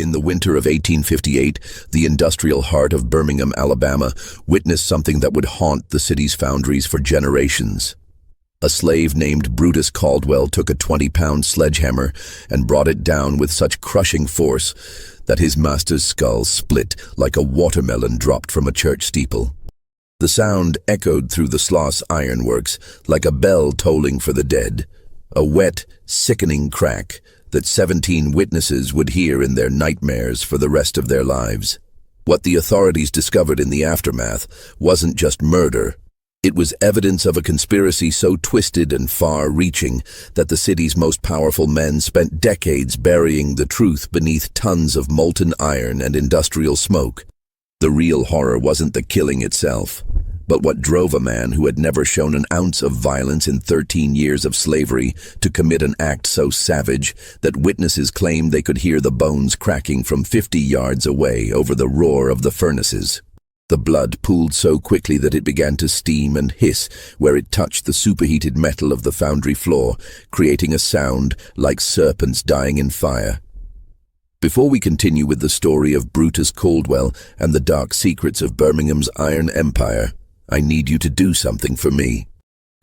In the winter of 1858, the industrial heart of Birmingham, Alabama, witnessed something that would haunt the city's foundries for generations. A slave named Brutus Caldwell took a 20-pound sledgehammer and brought it down with such crushing force that his master's skull split like a watermelon dropped from a church steeple. The sound echoed through the Sloss ironworks like a bell tolling for the dead, a wet, sickening crack that 17 witnesses would hear in their nightmares for the rest of their lives. What the authorities discovered in the aftermath wasn't just murder. It was evidence of a conspiracy so twisted and far-reaching that the city's most powerful men spent decades burying the truth beneath tons of molten iron and industrial smoke. The real horror wasn't the killing itself, but what drove a man who had never shown an ounce of violence in 13 years of slavery to commit an act so savage that witnesses claimed they could hear the bones cracking from 50 yards away over the roar of the furnaces. The blood pooled so quickly that it began to steam and hiss where it touched the superheated metal of the foundry floor, creating a sound like serpents dying in fire. Before we continue with the story of Brutus Caldwell and the dark secrets of Birmingham's Iron Empire, I need you to do something for me.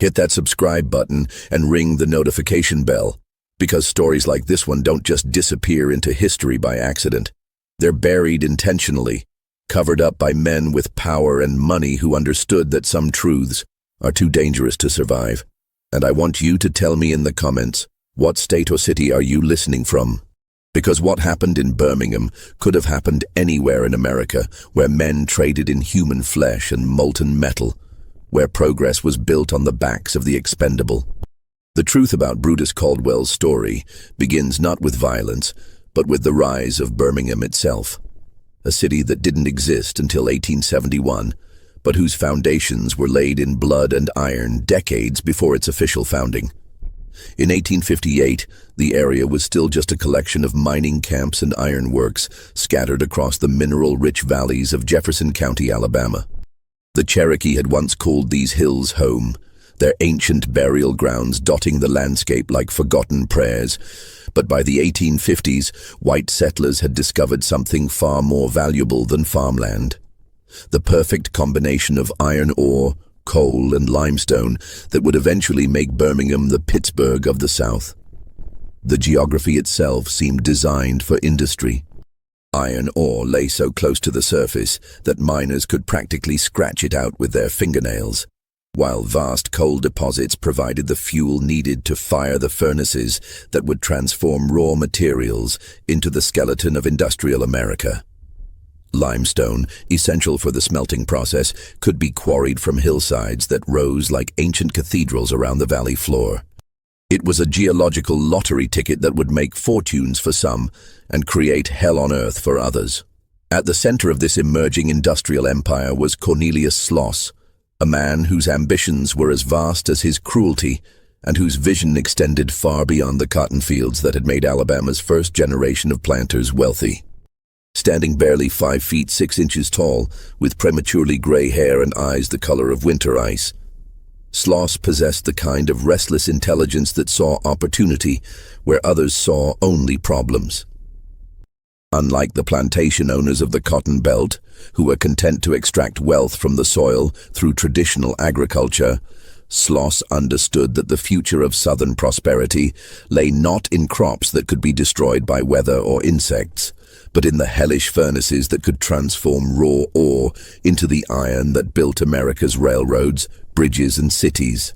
Hit that subscribe button and ring the notification bell, because stories like this one don't just disappear into history by accident. They're buried intentionally, covered up by men with power and money who understood that some truths are too dangerous to survive. And I want you to tell me in the comments, what state or city are you listening from? Because what happened in Birmingham could have happened anywhere in America, where men traded in human flesh and molten metal, where progress was built on the backs of the expendable. The truth about Brutus Caldwell's story begins not with violence, but with the rise of Birmingham itself, a city that didn't exist until 1871, but whose foundations were laid in blood and iron decades before its official founding. In 1858, the area was still just a collection of mining camps and ironworks scattered across the mineral-rich valleys of Jefferson County, Alabama. The Cherokee had once called these hills home, their ancient burial grounds dotting the landscape like forgotten prayers. But by the 1850s, white settlers had discovered something far more valuable than farmland: the perfect combination of iron ore, coal, and limestone that would eventually make Birmingham the Pittsburgh of the South. The geography itself seemed designed for industry. Iron ore lay so close to the surface that miners could practically scratch it out with their fingernails, while vast coal deposits provided the fuel needed to fire the furnaces that would transform raw materials into the skeleton of industrial America. Limestone, essential for the smelting process, could be quarried from hillsides that rose like ancient cathedrals around the valley floor. It was a geological lottery ticket that would make fortunes for some and create hell on earth for others. At the center of this emerging industrial empire was Cornelius Sloss, a man whose ambitions were as vast as his cruelty and whose vision extended far beyond the cotton fields that had made Alabama's first generation of planters wealthy. Standing barely 5 feet 6 inches tall, with prematurely gray hair and eyes the color of winter ice, Sloss possessed the kind of restless intelligence that saw opportunity where others saw only problems. Unlike the plantation owners of the Cotton Belt, who were content to extract wealth from the soil through traditional agriculture, Sloss understood that the future of Southern prosperity lay not in crops that could be destroyed by weather or insects, but in the hellish furnaces that could transform raw ore into the iron that built America's railroads, bridges, and cities.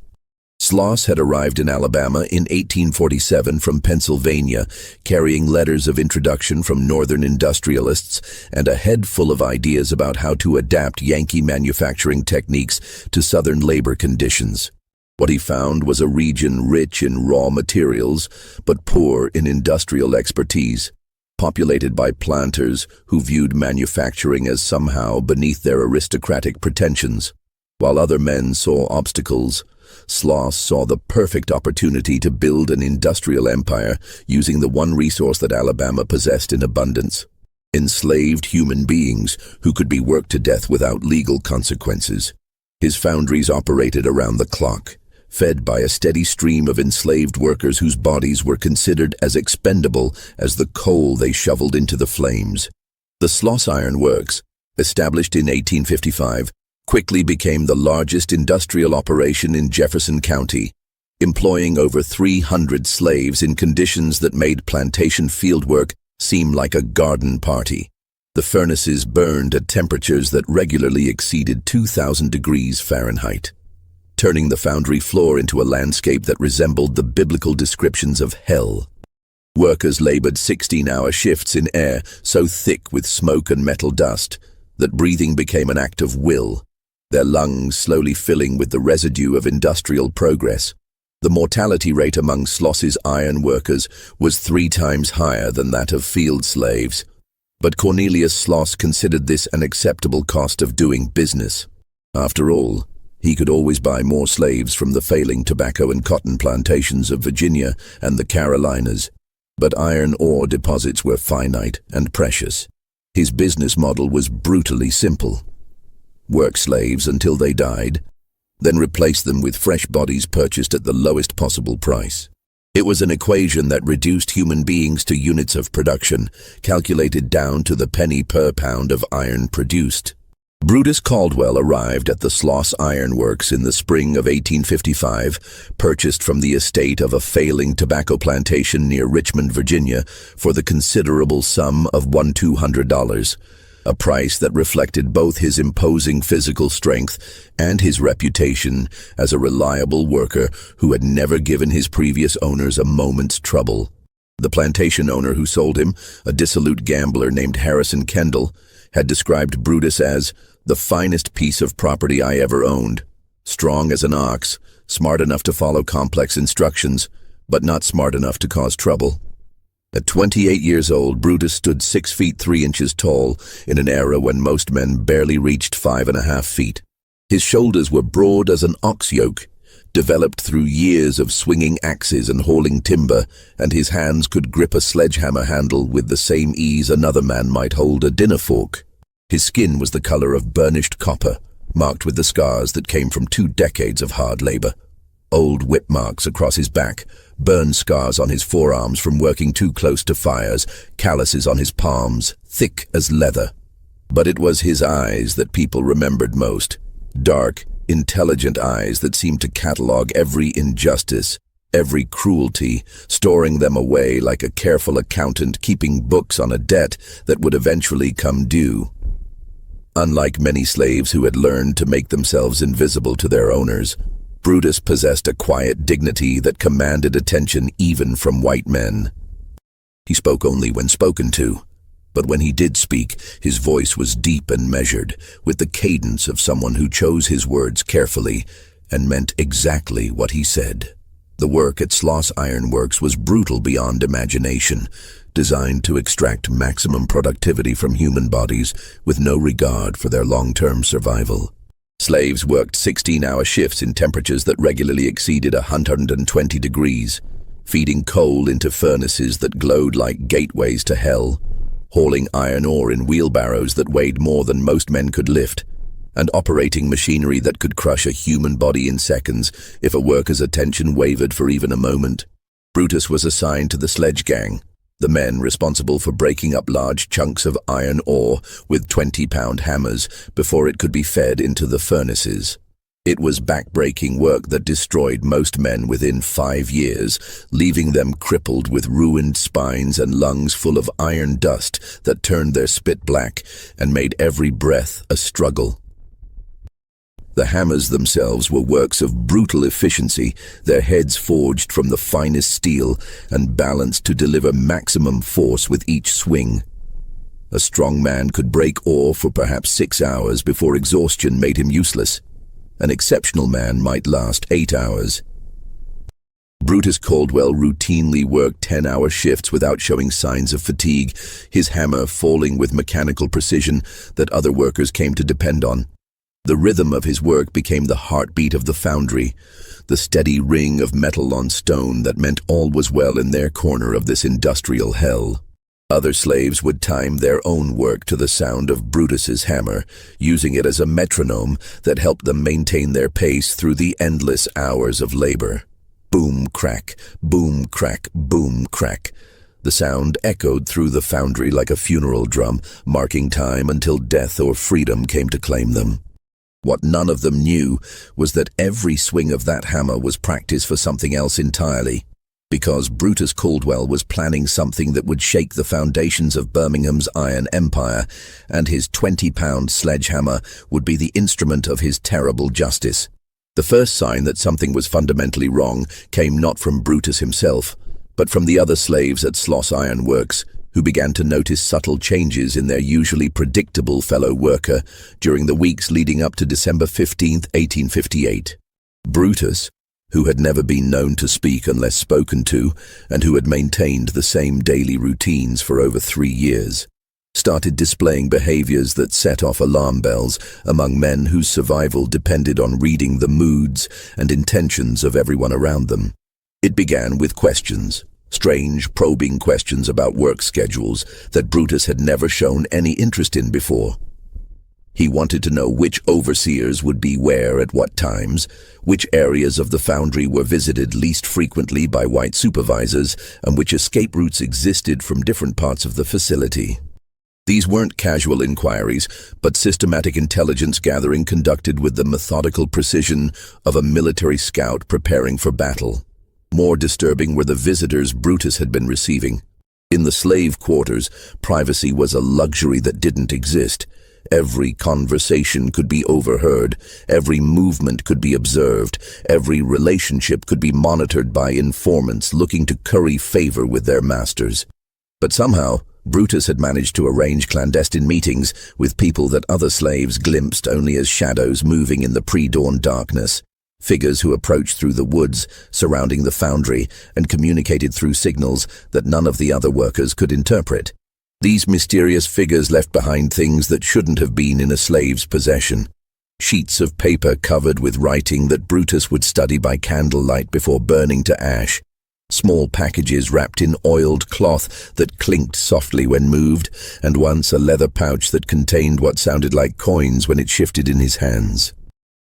Sloss had arrived in Alabama in 1847 from Pennsylvania, carrying letters of introduction from northern industrialists and a head full of ideas about how to adapt Yankee manufacturing techniques to southern labor conditions. What he found was a region rich in raw materials, but poor in industrial expertise, populated by planters who viewed manufacturing as somehow beneath their aristocratic pretensions. While other men saw obstacles, Sloss saw the perfect opportunity to build an industrial empire using the one resource that Alabama possessed in abundance: enslaved human beings who could be worked to death without legal consequences. His foundries operated around the clock, fed by a steady stream of enslaved workers whose bodies were considered as expendable as the coal they shoveled into the flames. The Sloss Iron Works, established in 1855, quickly became the largest industrial operation in Jefferson County, employing over 300 slaves in conditions that made plantation fieldwork seem like a garden party. The furnaces burned at temperatures that regularly exceeded 2,000 degrees Fahrenheit, turning the foundry floor into a landscape that resembled the biblical descriptions of hell. Workers labored 16-hour shifts in air so thick with smoke and metal dust that breathing became an act of will, their lungs slowly filling with the residue of industrial progress. The mortality rate among Sloss's iron workers was 3 times higher than that of field slaves. But Cornelius Sloss considered this an acceptable cost of doing business. After all, he could always buy more slaves from the failing tobacco and cotton plantations of Virginia and the Carolinas. But iron ore deposits were finite and precious. His business model was brutally simple. Work slaves until they died, then replace them with fresh bodies purchased at the lowest possible price. It was an equation that reduced human beings to units of production, calculated down to the penny per pound of iron produced. Brutus Caldwell arrived at the Sloss Iron Works in the spring of 1855, purchased from the estate of a failing tobacco plantation near Richmond, Virginia, for the considerable sum of $1,200. A price that reflected both his imposing physical strength and his reputation as a reliable worker who had never given his previous owners a moment's trouble. The plantation owner who sold him, a dissolute gambler named Harrison Kendall, had described Brutus as the finest piece of property I ever owned, strong as an ox, smart enough to follow complex instructions, but not smart enough to cause trouble. At 28 years old, Brutus stood 6 feet 3 inches tall in an era when most men barely reached 5.5 feet. His shoulders were broad as an ox yoke, developed through years of swinging axes and hauling timber, and his hands could grip a sledgehammer handle with the same ease another man might hold a dinner fork. His skin was the color of burnished copper, marked with the scars that came from 2 decades of hard labor. Old whip marks across his back, burn scars on his forearms from working too close to fires, calluses on his palms, thick as leather. But it was his eyes that people remembered most. Dark, intelligent eyes that seemed to catalog every injustice, every cruelty, storing them away like a careful accountant keeping books on a debt that would eventually come due. Unlike many slaves who had learned to make themselves invisible to their owners, Brutus possessed a quiet dignity that commanded attention even from white men. He spoke only when spoken to, but when he did speak, his voice was deep and measured, with the cadence of someone who chose his words carefully and meant exactly what he said. The work at Sloss Iron Works was brutal beyond imagination, designed to extract maximum productivity from human bodies with no regard for their long-term survival. Slaves worked 16-hour shifts in temperatures that regularly exceeded 120 degrees, feeding coal into furnaces that glowed like gateways to hell, hauling iron ore in wheelbarrows that weighed more than most men could lift, and operating machinery that could crush a human body in seconds if a worker's attention wavered for even a moment. Brutus was assigned to the sledge gang, the men responsible for breaking up large chunks of iron ore with 20-pound hammers before it could be fed into the furnaces. It was back-breaking work that destroyed most men within 5 years, leaving them crippled with ruined spines and lungs full of iron dust that turned their spit black and made every breath a struggle. The hammers themselves were works of brutal efficiency, their heads forged from the finest steel and balanced to deliver maximum force with each swing. A strong man could break ore for perhaps 6 hours before exhaustion made him useless. An exceptional man might last 8 hours. Brutus Caldwell routinely worked 10-hour shifts without showing signs of fatigue, his hammer falling with mechanical precision that other workers came to depend on. The rhythm of his work became the heartbeat of the foundry, the steady ring of metal on stone that meant all was well in their corner of this industrial hell. Other slaves would time their own work to the sound of Brutus's hammer, using it as a metronome that helped them maintain their pace through the endless hours of labor. Boom, crack, boom, crack, boom, crack. The sound echoed through the foundry like a funeral drum, marking time until death or freedom came to claim them. What none of them knew was that every swing of that hammer was practice for something else entirely, because Brutus Caldwell was planning something that would shake the foundations of Birmingham's iron empire, and his 20-pound sledgehammer would be the instrument of his terrible justice. The first sign that something was fundamentally wrong came not from Brutus himself, but from the other slaves at Sloss Iron Works, who began to notice subtle changes in their usually predictable fellow worker during the weeks leading up to December 15, 1858. Brutus, who had never been known to speak unless spoken to, and who had maintained the same daily routines for over 3 years, started displaying behaviors that set off alarm bells among men whose survival depended on reading the moods and intentions of everyone around them. It began with questions, strange, probing questions about work schedules that Brutus had never shown any interest in before. He wanted to know which overseers would be where at what times, which areas of the foundry were visited least frequently by white supervisors, and which escape routes existed from different parts of the facility. These weren't casual inquiries, but systematic intelligence gathering conducted with the methodical precision of a military scout preparing for battle. More disturbing were the visitors Brutus had been receiving. In the slave quarters, privacy was a luxury that didn't exist. Every conversation could be overheard, every movement could be observed, every relationship could be monitored by informants looking to curry favor with their masters. But somehow, Brutus had managed to arrange clandestine meetings with people that other slaves glimpsed only as shadows moving in the pre-dawn darkness, figures who approached through the woods surrounding the foundry and communicated through signals that none of the other workers could interpret. These mysterious figures left behind things that shouldn't have been in a slave's possession. Sheets of paper covered with writing that Brutus would study by candlelight before burning to ash. Small packages wrapped in oiled cloth that clinked softly when moved, and once a leather pouch that contained what sounded like coins when it shifted in his hands.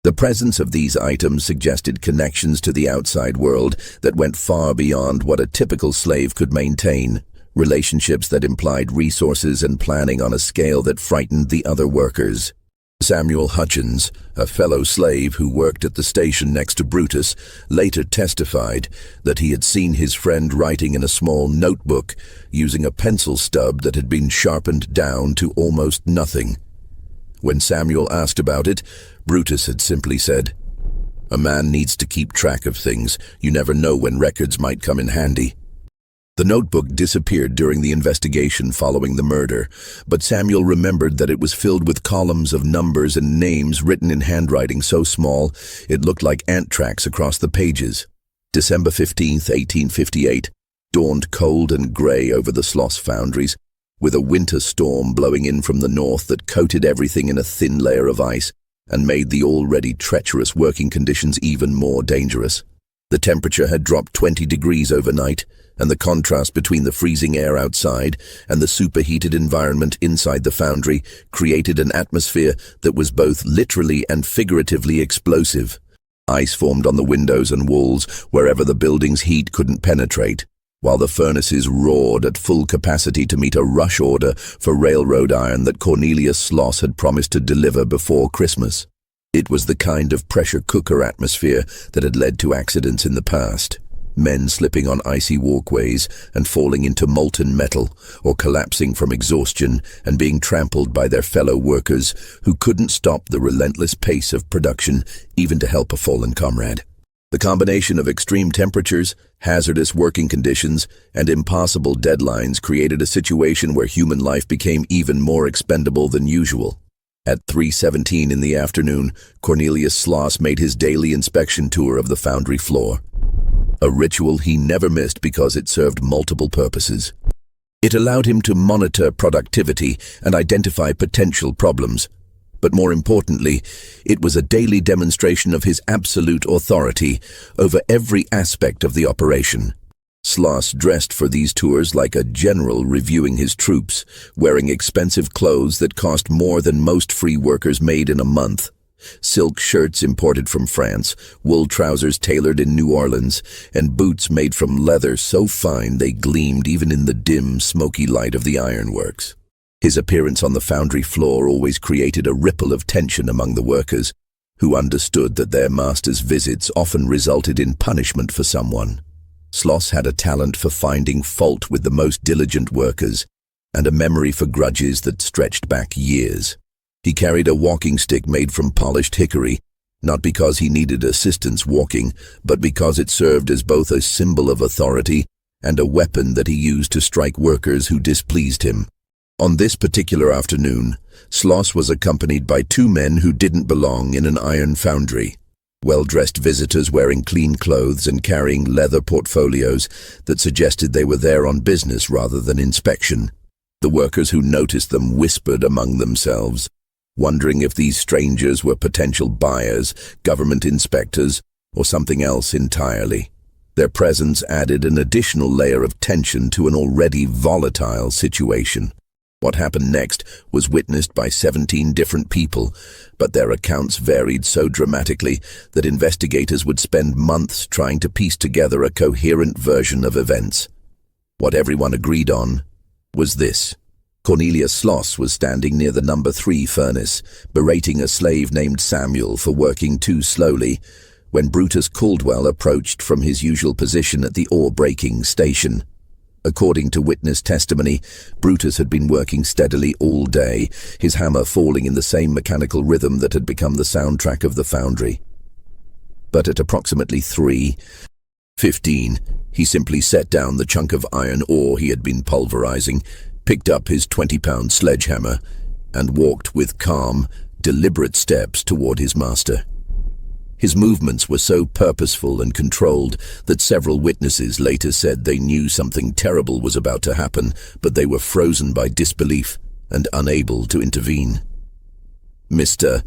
The presence of these items suggested connections to the outside world that went far beyond what a typical slave could maintain, relationships that implied resources and planning on a scale that frightened the other workers. Samuel Hutchins, a fellow slave who worked at the station next to Brutus, later testified that he had seen his friend writing in a small notebook using a pencil stub that had been sharpened down to almost nothing. When Samuel asked about it, Brutus had simply said, "A man needs to keep track of things. You never know when records might come in handy." The notebook disappeared during the investigation following the murder, but Samuel remembered that it was filled with columns of numbers and names written in handwriting so small it looked like ant tracks across the pages. December 15, 1858, dawned cold and grey over the Sloss foundries, with a winter storm blowing in from the north that coated everything in a thin layer of ice and made the already treacherous working conditions even more dangerous. The temperature had dropped 20 degrees overnight, and the contrast between the freezing air outside and the superheated environment inside the foundry created an atmosphere that was both literally and figuratively explosive. Ice formed on the windows and walls wherever the building's heat couldn't penetrate, while the furnaces roared at full capacity to meet a rush order for railroad iron that Cornelius Sloss had promised to deliver before Christmas. It was the kind of pressure cooker atmosphere that had led to accidents in the past. Men slipping on icy walkways and falling into molten metal, or collapsing from exhaustion and being trampled by their fellow workers who couldn't stop the relentless pace of production even to help a fallen comrade. The combination of extreme temperatures, hazardous working conditions, and impossible deadlines created a situation where human life became even more expendable than usual. At 3:17 in the afternoon, Cornelius Sloss made his daily inspection tour of the foundry floor. A ritual he never missed because it served multiple purposes. It allowed him to monitor productivity and identify potential problems. But more importantly, it was a daily demonstration of his absolute authority over every aspect of the operation. Sloss dressed for these tours like a general reviewing his troops, wearing expensive clothes that cost more than most free workers made in a month. Silk shirts imported from France, wool trousers tailored in New Orleans, and boots made from leather so fine they gleamed even in the dim, smoky light of the ironworks. His appearance on the foundry floor always created a ripple of tension among the workers, who understood that their master's visits often resulted in punishment for someone. Sloss had a talent for finding fault with the most diligent workers, and a memory for grudges that stretched back years. He carried a walking stick made from polished hickory, not because he needed assistance walking, but because it served as both a symbol of authority and a weapon that he used to strike workers who displeased him. On this particular afternoon, Sloss was accompanied by two men who didn't belong in an iron foundry. Well-dressed visitors wearing clean clothes and carrying leather portfolios that suggested they were there on business rather than inspection. The workers who noticed them whispered among themselves, wondering if these strangers were potential buyers, government inspectors, or something else entirely. Their presence added an additional layer of tension to an already volatile situation. What happened next was witnessed by 17 different people, but their accounts varied so dramatically that investigators would spend months trying to piece together a coherent version of events. What everyone agreed on was this. Cornelius Sloss was standing near the number 3 furnace, berating a slave named Samuel for working too slowly, when Brutus Caldwell approached from his usual position at the ore-breaking station. According to witness testimony, Brutus had been working steadily all day, his hammer falling in the same mechanical rhythm that had become the soundtrack of the foundry. But at approximately 3:15, he simply set down the chunk of iron ore he had been pulverizing, picked up his 20-pound sledgehammer, and walked with calm, deliberate steps toward his master. His movements were so purposeful and controlled that several witnesses later said they knew something terrible was about to happen, but they were frozen by disbelief and unable to intervene. "Mr.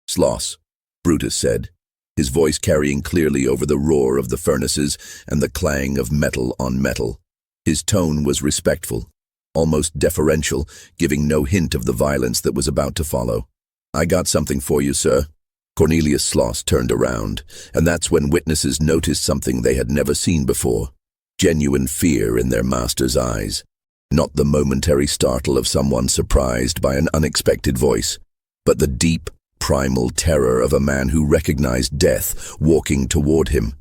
Sloss," Brutus said, his voice carrying clearly over the roar of the furnaces and the clang of metal on metal. His tone was respectful, almost deferential, giving no hint of the violence that was about to follow. "I got something for you, sir." Cornelius Sloss turned around, and that's when witnesses noticed something they had never seen before. Genuine fear in their master's eyes. Not the momentary startle of someone surprised by an unexpected voice, but the deep, primal terror of a man who recognized death walking toward him.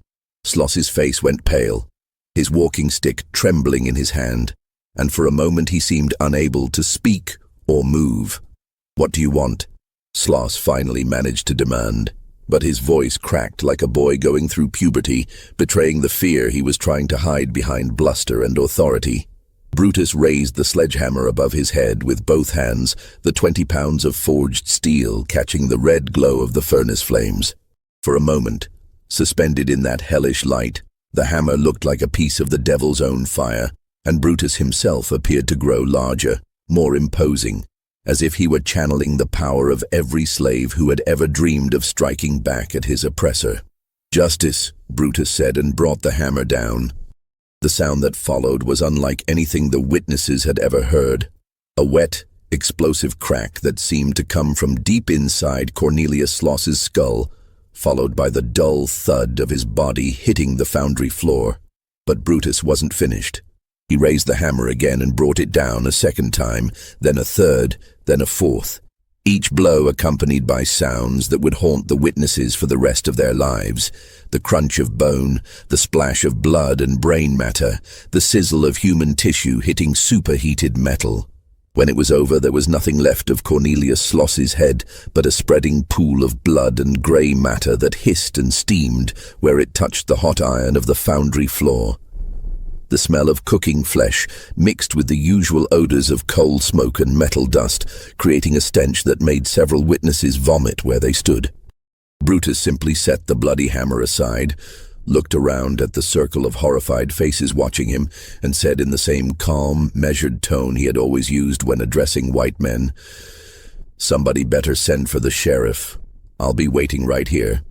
Sloss's face went pale, his walking stick trembling in his hand, and for a moment he seemed unable to speak or move. "What do you want?" Sloss finally managed to demand, but his voice cracked like a boy going through puberty, betraying the fear he was trying to hide behind bluster and authority. Brutus raised the sledgehammer above his head with both hands, the 20 pounds of forged steel catching the red glow of the furnace flames. For a moment, suspended in that hellish light, the hammer looked like a piece of the devil's own fire, and Brutus himself appeared to grow larger, more imposing, as if he were channeling the power of every slave who had ever dreamed of striking back at his oppressor. "Justice," Brutus said, and brought the hammer down. The sound that followed was unlike anything the witnesses had ever heard. A wet, explosive crack that seemed to come from deep inside Cornelius Sloss's skull, followed by the dull thud of his body hitting the foundry floor. But Brutus wasn't finished. He raised the hammer again and brought it down a second time, then a third, then a fourth, each blow accompanied by sounds that would haunt the witnesses for the rest of their lives. The crunch of bone, the splash of blood and brain matter, the sizzle of human tissue hitting superheated metal. When it was over, there was nothing left of Cornelius Sloss's head but a spreading pool of blood and grey matter that hissed and steamed where it touched the hot iron of the foundry floor. The smell of cooking flesh mixed with the usual odors of coal smoke and metal dust, creating a stench that made several witnesses vomit where they stood. Brutus simply set the bloody hammer aside, looked around at the circle of horrified faces watching him, and said in the same calm, measured tone he had always used when addressing white men, "Somebody better send for the sheriff. I'll be waiting right here."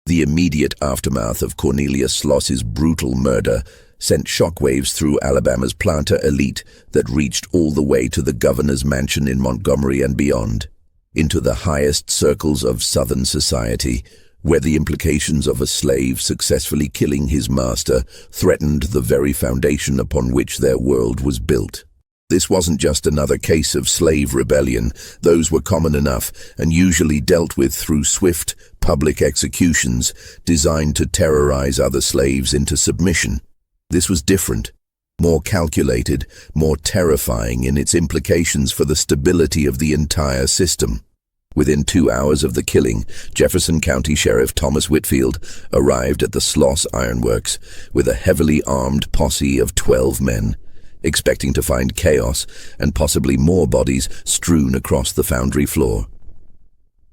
The immediate aftermath of Cornelius Sloss's brutal murder sent shockwaves through Alabama's planter elite that reached all the way to the governor's mansion in Montgomery and beyond, into the highest circles of Southern society, where the implications of a slave successfully killing his master threatened the very foundation upon which their world was built. This wasn't just another case of slave rebellion. Those were common enough and usually dealt with through swift, public executions designed to terrorize other slaves into submission. This was different, more calculated, more terrifying in its implications for the stability of the entire system. Within 2 hours of the killing, Jefferson County Sheriff Thomas Whitfield arrived at the Sloss Ironworks with a heavily armed posse of 12 men, expecting to find chaos and possibly more bodies strewn across the foundry floor.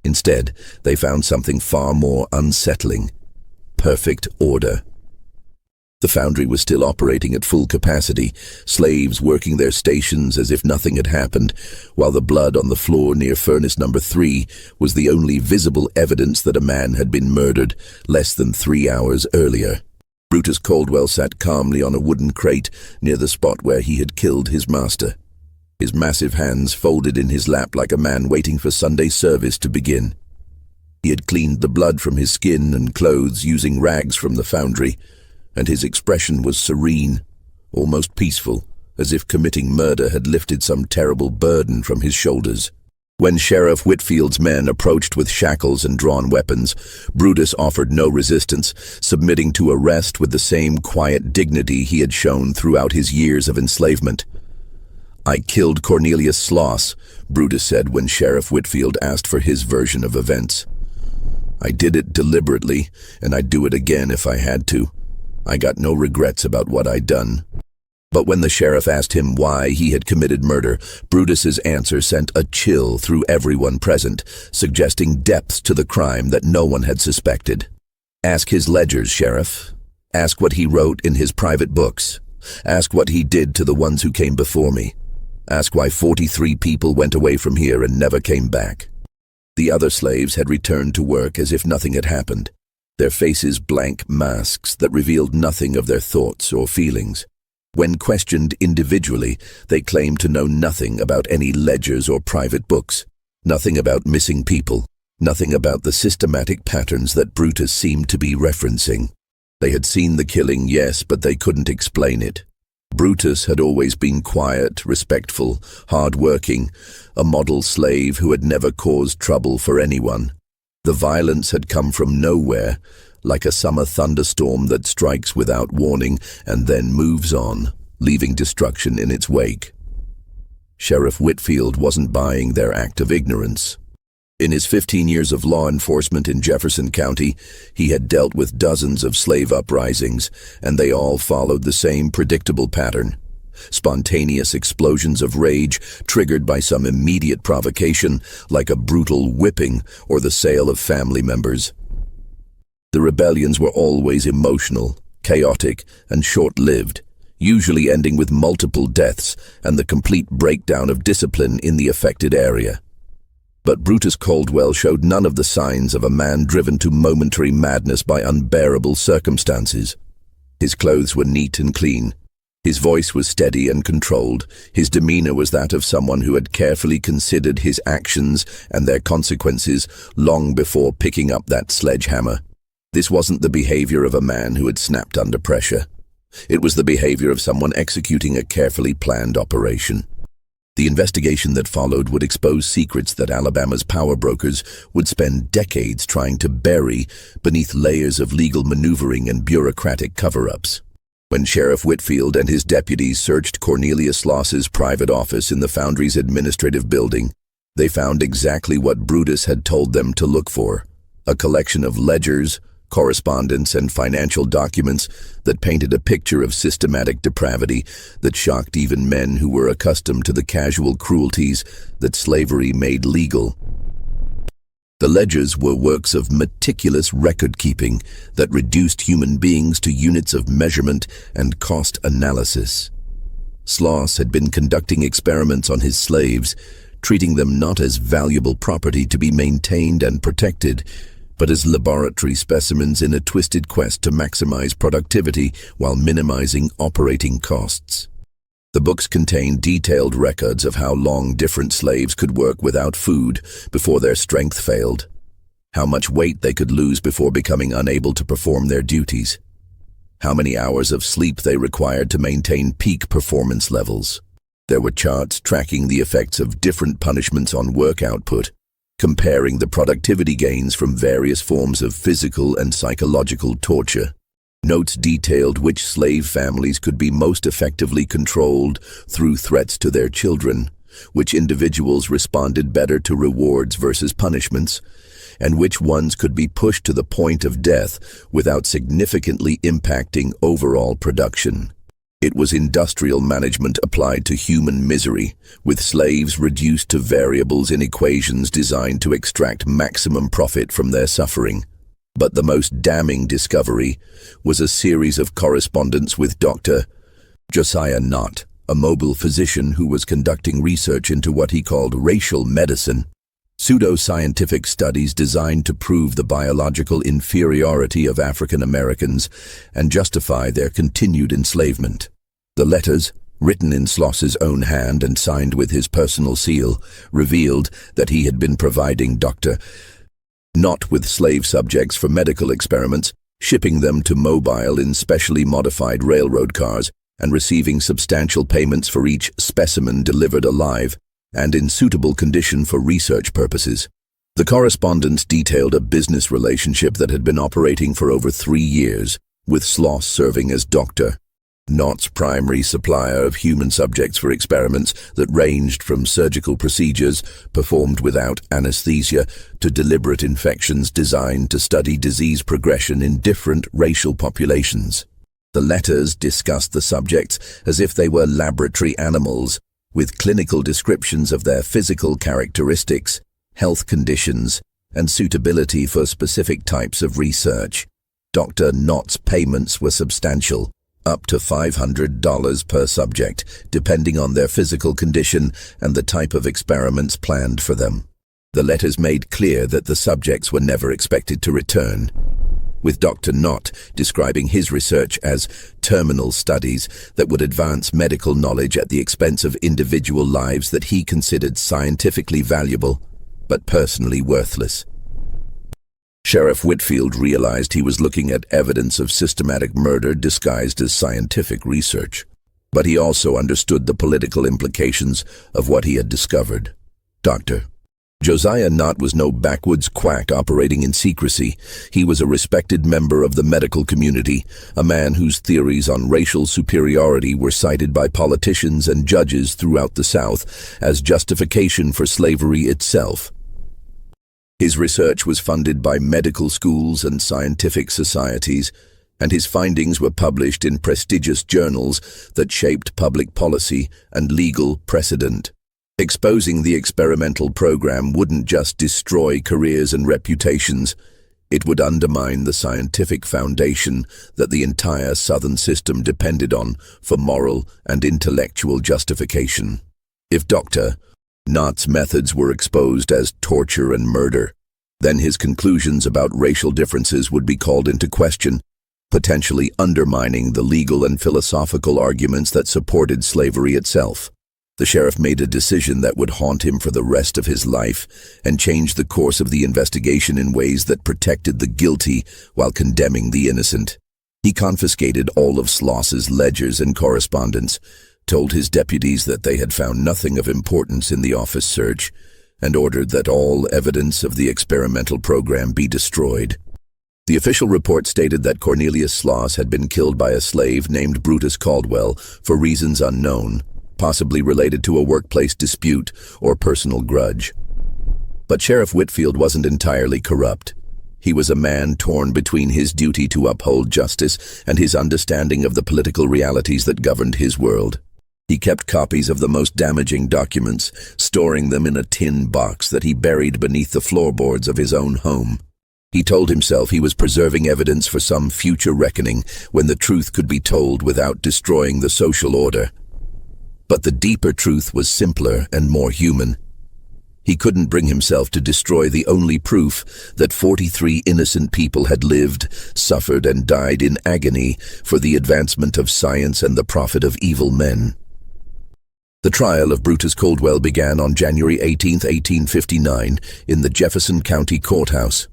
Instead, they found something far more unsettling: perfect order. The foundry was still operating at full capacity, slaves working their stations as if nothing had happened, while the blood on the floor near furnace number 3 was the only visible evidence that a man had been murdered less than 3 hours earlier. Brutus Caldwell sat calmly on a wooden crate near the spot where he had killed his master, his massive hands folded in his lap like a man waiting for Sunday service to begin. He had cleaned the blood from his skin and clothes using rags from the foundry, and his expression was serene, almost peaceful, as if committing murder had lifted some terrible burden from his shoulders. When Sheriff Whitfield's men approached with shackles and drawn weapons, Brutus offered no resistance, submitting to arrest with the same quiet dignity he had shown throughout his years of enslavement. "I killed Cornelius Sloss," Brutus said when Sheriff Whitfield asked for his version of events. "I did it deliberately, and I'd do it again if I had to. I got no regrets about what I'd done." But when the sheriff asked him why he had committed murder, Brutus's answer sent a chill through everyone present, suggesting depths to the crime that no one had suspected. "Ask his ledgers, Sheriff. Ask what he wrote in his private books. Ask what he did to the ones who came before me. Ask why 43 people went away from here and never came back." The other slaves had returned to work as if nothing had happened, their faces blank masks that revealed nothing of their thoughts or feelings. When questioned individually, they claimed to know nothing about any ledgers or private books, nothing about missing people, nothing about the systematic patterns that Brutus seemed to be referencing. They had seen the killing, yes, but they couldn't explain it. Brutus had always been quiet, respectful, hard-working, a model slave who had never caused trouble for anyone. The violence had come from nowhere, like a summer thunderstorm that strikes without warning and then moves on, leaving destruction in its wake. Sheriff Whitfield wasn't buying their act of ignorance. In his 15 years of law enforcement in Jefferson County, he had dealt with dozens of slave uprisings, and they all followed the same predictable pattern: spontaneous explosions of rage triggered by some immediate provocation, like a brutal whipping or the sale of family members. The rebellions were always emotional, chaotic, and short-lived, usually ending with multiple deaths and the complete breakdown of discipline in the affected area. But Brutus Caldwell showed none of the signs of a man driven to momentary madness by unbearable circumstances. His clothes were neat and clean. His voice was steady and controlled. His demeanor was that of someone who had carefully considered his actions and their consequences long before picking up that sledgehammer. This wasn't the behavior of a man who had snapped under pressure. It was the behavior of someone executing a carefully planned operation. The investigation that followed would expose secrets that Alabama's power brokers would spend decades trying to bury beneath layers of legal maneuvering and bureaucratic cover-ups. When Sheriff Whitfield and his deputies searched Cornelius Sloss's private office in the foundry's administrative building, they found exactly what Brutus had told them to look for: a collection of ledgers, correspondence, and financial documents that painted a picture of systematic depravity that shocked even men who were accustomed to the casual cruelties that slavery made legal. The ledgers were works of meticulous record-keeping that reduced human beings to units of measurement and cost analysis. Sloss had been conducting experiments on his slaves, treating them not as valuable property to be maintained and protected, but as laboratory specimens in a twisted quest to maximize productivity while minimizing operating costs. The books contain detailed records of how long different slaves could work without food before their strength failed, how much weight they could lose before becoming unable to perform their duties, how many hours of sleep they required to maintain peak performance levels. There were charts tracking the effects of different punishments on work output, comparing the productivity gains from various forms of physical and psychological torture. Notes detailed which slave families could be most effectively controlled through threats to their children, which individuals responded better to rewards versus punishments, and which ones could be pushed to the point of death without significantly impacting overall production. It was industrial management applied to human misery, with slaves reduced to variables in equations designed to extract maximum profit from their suffering. But the most damning discovery was a series of correspondence with Dr. Josiah Knott, a mobile physician who was conducting research into what he called racial medicine, pseudo-scientific studies designed to prove the biological inferiority of African Americans and justify their continued enslavement. The letters, written in Sloss's own hand and signed with his personal seal, revealed that he had been providing Dr. Knott with slave subjects for medical experiments, shipping them to Mobile in specially modified railroad cars, and receiving substantial payments for each specimen delivered alive and in suitable condition for research purposes. The correspondence detailed a business relationship that had been operating for over 3 years, with Sloss serving as Dr. Knott's primary supplier of human subjects for experiments that ranged from surgical procedures performed without anesthesia to deliberate infections designed to study disease progression in different racial populations. The letters discussed the subjects as if they were laboratory animals, with clinical descriptions of their physical characteristics, health conditions, and suitability for specific types of research. Dr. Knott's payments were substantial, up to $500 per subject, depending on their physical condition and the type of experiments planned for them. The letters made clear that the subjects were never expected to return, with Dr. Knott describing his research as terminal studies that would advance medical knowledge at the expense of individual lives that he considered scientifically valuable, but personally worthless. Sheriff Whitfield realized he was looking at evidence of systematic murder disguised as scientific research, but he also understood the political implications of what he had discovered. Dr. Josiah Knott was no backwoods quack operating in secrecy. He was a respected member of the medical community, a man whose theories on racial superiority were cited by politicians and judges throughout the South as justification for slavery itself. His research was funded by medical schools and scientific societies, and his findings were published in prestigious journals that shaped public policy and legal precedent. Exposing the experimental program wouldn't just destroy careers and reputations, it would undermine the scientific foundation that the entire Southern system depended on for moral and intellectual justification. If Dr. Knott's methods were exposed as torture and murder, then his conclusions about racial differences would be called into question, potentially undermining the legal and philosophical arguments that supported slavery itself. The sheriff made a decision that would haunt him for the rest of his life and change the course of the investigation in ways that protected the guilty while condemning the innocent. He confiscated all of Sloss's ledgers and correspondence, told his deputies that they had found nothing of importance in the office search, and ordered that all evidence of the experimental program be destroyed. The official report stated that Cornelius Sloss had been killed by a slave named Brutus Caldwell for reasons unknown, possibly related to a workplace dispute or personal grudge. But Sheriff Whitfield wasn't entirely corrupt. He was a man torn between his duty to uphold justice and his understanding of the political realities that governed his world. He kept copies of the most damaging documents, storing them in a tin box that he buried beneath the floorboards of his own home. He told himself he was preserving evidence for some future reckoning when the truth could be told without destroying the social order. But the deeper truth was simpler and more human. He couldn't bring himself to destroy the only proof that 43 innocent people had lived, suffered, and died in agony for the advancement of science and the profit of evil men. The trial of Brutus Caldwell began on January 18, 1859, in the Jefferson County Courthouse,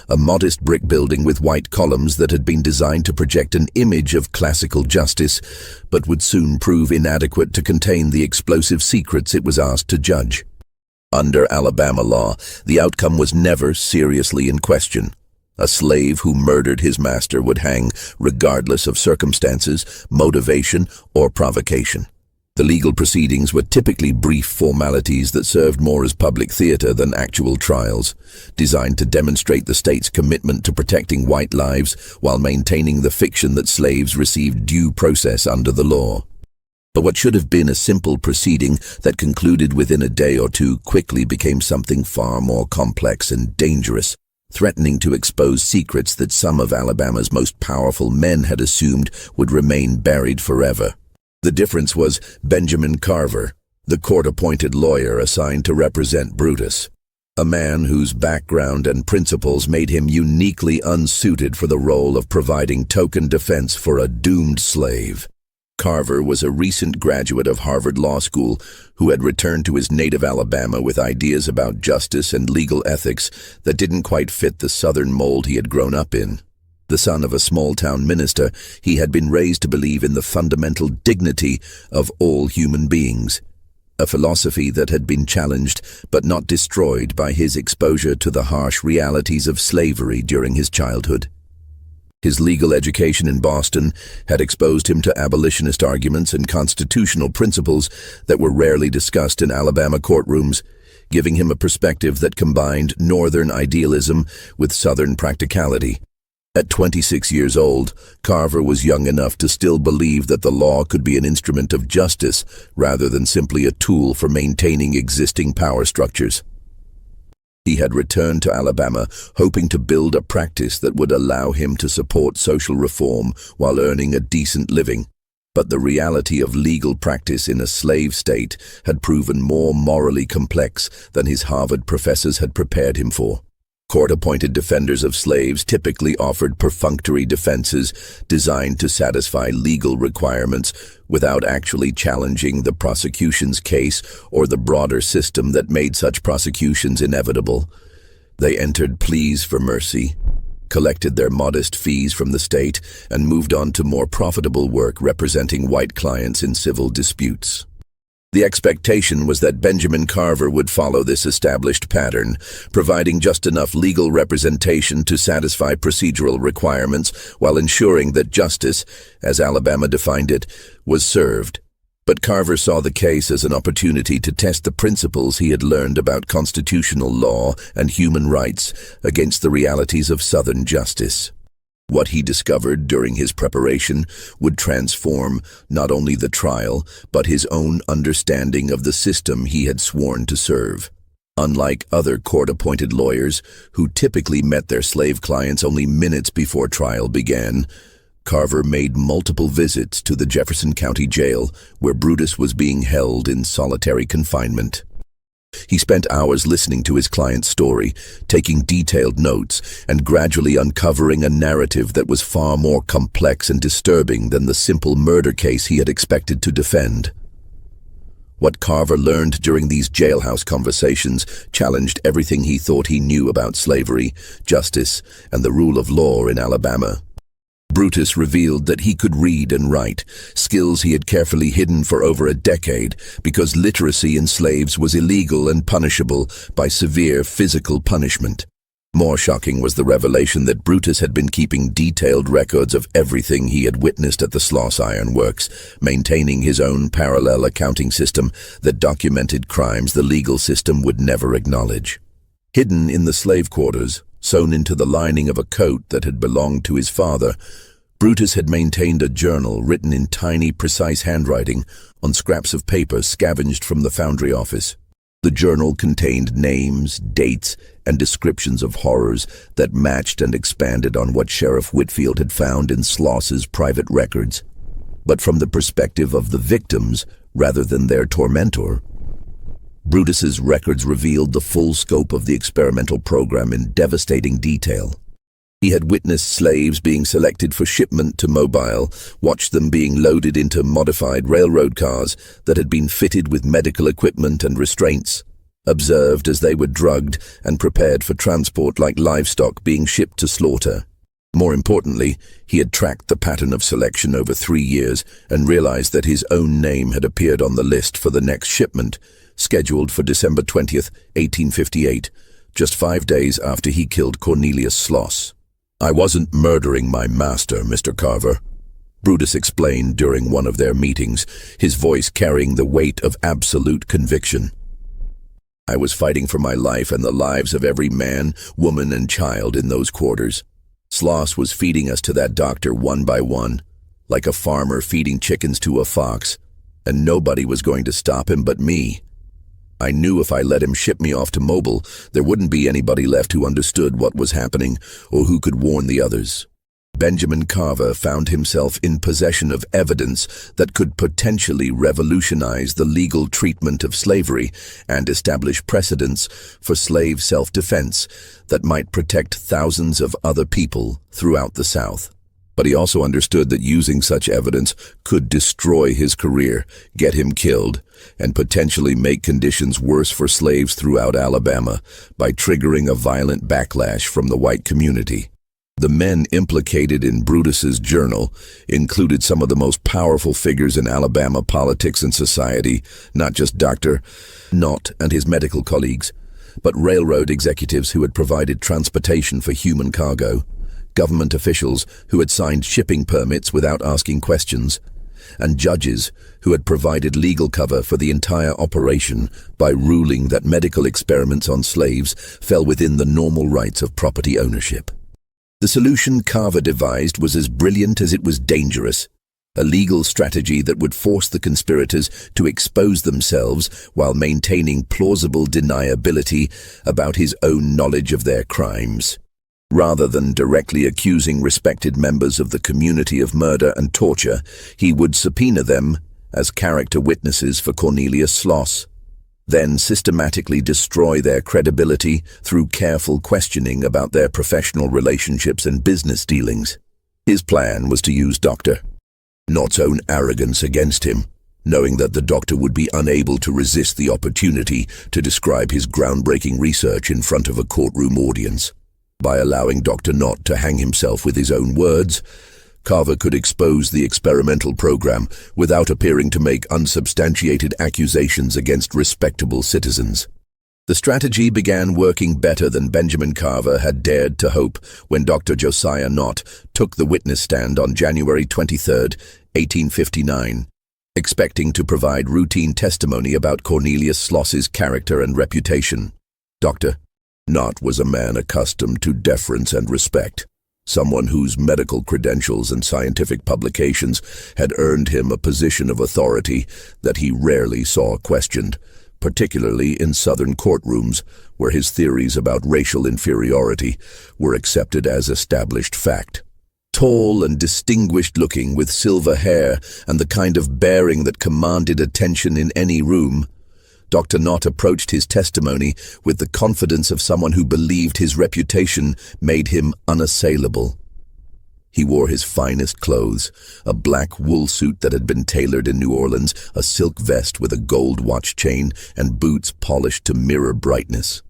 a modest brick building with white columns that had been designed to project an image of classical justice, but would soon prove inadequate to contain the explosive secrets it was asked to judge. Under Alabama law, the outcome was never seriously in question. A slave who murdered his master would hang regardless of circumstances, motivation, or provocation. The legal proceedings were typically brief formalities that served more as public theater than actual trials, designed to demonstrate the state's commitment to protecting white lives while maintaining the fiction that slaves received due process under the law. But what should have been a simple proceeding that concluded within a day or two quickly became something far more complex and dangerous, threatening to expose secrets that some of Alabama's most powerful men had assumed would remain buried forever. The difference was Benjamin Carver, the court-appointed lawyer assigned to represent Brutus, a man whose background and principles made him uniquely unsuited for the role of providing token defense for a doomed slave. Carver was a recent graduate of Harvard Law School who had returned to his native Alabama with ideas about justice and legal ethics that didn't quite fit the Southern mold he had grown up in. The son of a small-town minister, he had been raised to believe in the fundamental dignity of all human beings, a philosophy that had been challenged but not destroyed by his exposure to the harsh realities of slavery during his childhood. His legal education in Boston had exposed him to abolitionist arguments and constitutional principles that were rarely discussed in Alabama courtrooms, giving him a perspective that combined Northern idealism with Southern practicality. At 26 years old, Carver was young enough to still believe that the law could be an instrument of justice rather than simply a tool for maintaining existing power structures. He had returned to Alabama hoping to build a practice that would allow him to support social reform while earning a decent living. But the reality of legal practice in a slave state had proven more morally complex than his Harvard professors had prepared him for. Court-appointed defenders of slaves typically offered perfunctory defenses designed to satisfy legal requirements without actually challenging the prosecution's case or the broader system that made such prosecutions inevitable. They entered pleas for mercy, collected their modest fees from the state, and moved on to more profitable work representing white clients in civil disputes. The expectation was that Benjamin Carver would follow this established pattern, providing just enough legal representation to satisfy procedural requirements while ensuring that justice, as Alabama defined it, was served. But Carver saw the case as an opportunity to test the principles he had learned about constitutional law and human rights against the realities of Southern justice. What he discovered during his preparation would transform not only the trial, but his own understanding of the system he had sworn to serve. Unlike other court-appointed lawyers, who typically met their slave clients only minutes before trial began, Carver made multiple visits to the Jefferson County Jail, where Brutus was being held in solitary confinement. He spent hours listening to his client's story, taking detailed notes, and gradually uncovering a narrative that was far more complex and disturbing than the simple murder case he had expected to defend. What Carver learned during these jailhouse conversations challenged everything he thought he knew about slavery, justice, and the rule of law in Alabama. Brutus revealed that he could read and write, skills he had carefully hidden for over a decade because literacy in slaves was illegal and punishable by severe physical punishment. More shocking was the revelation that Brutus had been keeping detailed records of everything he had witnessed at the Sloss Iron Works, maintaining his own parallel accounting system that documented crimes the legal system would never acknowledge. Hidden in the slave quarters, sewn into the lining of a coat that had belonged to his father, Brutus had maintained a journal written in tiny, precise handwriting on scraps of paper scavenged from the foundry office. The journal contained names, dates, and descriptions of horrors that matched and expanded on what Sheriff Whitfield had found in Sloss's private records, but from the perspective of the victims rather than their tormentor. Brutus's records revealed the full scope of the experimental program in devastating detail. He had witnessed slaves being selected for shipment to Mobile, watched them being loaded into modified railroad cars that had been fitted with medical equipment and restraints, observed as they were drugged and prepared for transport like livestock being shipped to slaughter. More importantly, he had tracked the pattern of selection over 3 years and realized that his own name had appeared on the list for the next shipment, scheduled for December 20th, 1858, just 5 days after he killed Cornelius Sloss. "I wasn't murdering my master, Mr. Carver," Brutus explained during one of their meetings, his voice carrying the weight of absolute conviction. "I was fighting for my life and the lives of every man, woman, and child in those quarters. Sloss was feeding us to that doctor one by one, like a farmer feeding chickens to a fox, and nobody was going to stop him but me. I knew if I let him ship me off to Mobile, there wouldn't be anybody left who understood what was happening or who could warn the others." Benjamin Carver found himself in possession of evidence that could potentially revolutionize the legal treatment of slavery and establish precedents for slave self-defense that might protect thousands of other people throughout the South. But he also understood that using such evidence could destroy his career, get him killed, and potentially make conditions worse for slaves throughout Alabama by triggering a violent backlash from the white community. The men implicated in Brutus's journal included some of the most powerful figures in Alabama politics and society, not just Dr. Knott and his medical colleagues, but railroad executives who had provided transportation for human cargo, government officials who had signed shipping permits without asking questions, and judges who had provided legal cover for the entire operation by ruling that medical experiments on slaves fell within the normal rights of property ownership. The solution Carver devised was as brilliant as it was dangerous, a legal strategy that would force the conspirators to expose themselves while maintaining plausible deniability about his own knowledge of their crimes. Rather than directly accusing respected members of the community of murder and torture, he would subpoena them as character witnesses for Cornelius Sloss, then systematically destroy their credibility through careful questioning about their professional relationships and business dealings. His plan was to use Dr. Knott's own arrogance against him, knowing that the doctor would be unable to resist the opportunity to describe his groundbreaking research in front of a courtroom audience. By allowing Dr. Knott to hang himself with his own words, Carver could expose the experimental program without appearing to make unsubstantiated accusations against respectable citizens. The strategy began working better than Benjamin Carver had dared to hope when Dr. Josiah Knott took the witness stand on January 23, 1859, expecting to provide routine testimony about Cornelius Sloss's character and reputation. Dr. Knott was a man accustomed to deference and respect, someone whose medical credentials and scientific publications had earned him a position of authority that he rarely saw questioned, particularly in Southern courtrooms where his theories about racial inferiority were accepted as established fact. Tall and distinguished-looking, with silver hair and the kind of bearing that commanded attention in any room, Dr. Knott approached his testimony with the confidence of someone who believed his reputation made him unassailable. He wore his finest clothes, a black wool suit that had been tailored in New Orleans, a silk vest with a gold watch chain, and boots polished to mirror brightness.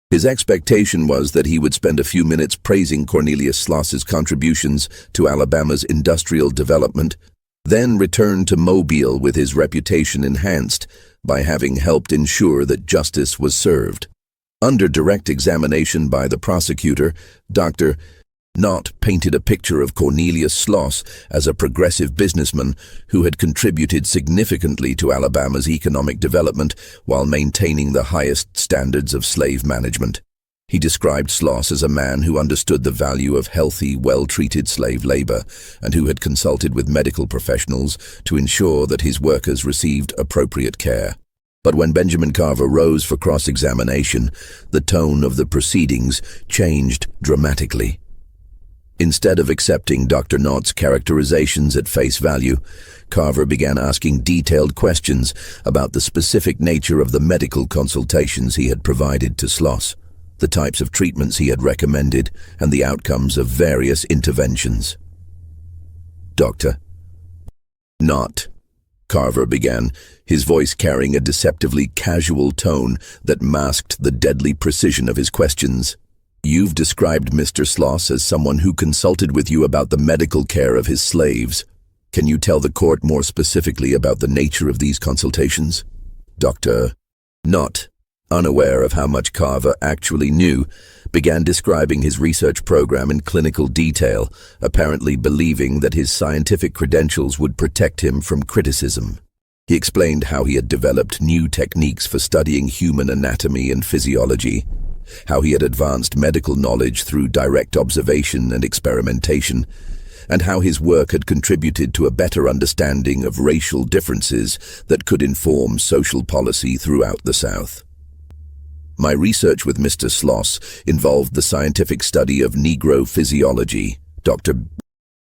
His expectation was that he would spend a few minutes praising Cornelius Sloss's contributions to Alabama's industrial development, then return to Mobile with his reputation enhanced by having helped ensure that justice was served. Under direct examination by the prosecutor, Dr. Knott painted a picture of Cornelius Sloss as a progressive businessman who had contributed significantly to Alabama's economic development while maintaining the highest standards of slave management. He described Sloss as a man who understood the value of healthy, well-treated slave labor and who had consulted with medical professionals to ensure that his workers received appropriate care. But when Benjamin Carver rose for cross-examination, the tone of the proceedings changed dramatically. Instead of accepting Dr. Knott's characterizations at face value, Carver began asking detailed questions about the specific nature of the medical consultations he had provided to Sloss, the types of treatments he had recommended, and the outcomes of various interventions. "Dr. Knott," Carver began, his voice carrying a deceptively casual tone that masked the deadly precision of his questions. "You've described Mr. Sloss as someone who consulted with you about the medical care of his slaves. Can you tell the court more specifically about the nature of these consultations?" Dr. Knott, unaware of how much Carver actually knew, began describing his research program in clinical detail, apparently believing that his scientific credentials would protect him from criticism. He explained how he had developed new techniques for studying human anatomy and physiology, how he had advanced medical knowledge through direct observation and experimentation, and how his work had contributed to a better understanding of racial differences that could inform social policy throughout the South. "My research with Mr. Sloss involved the scientific study of Negro physiology," Dr.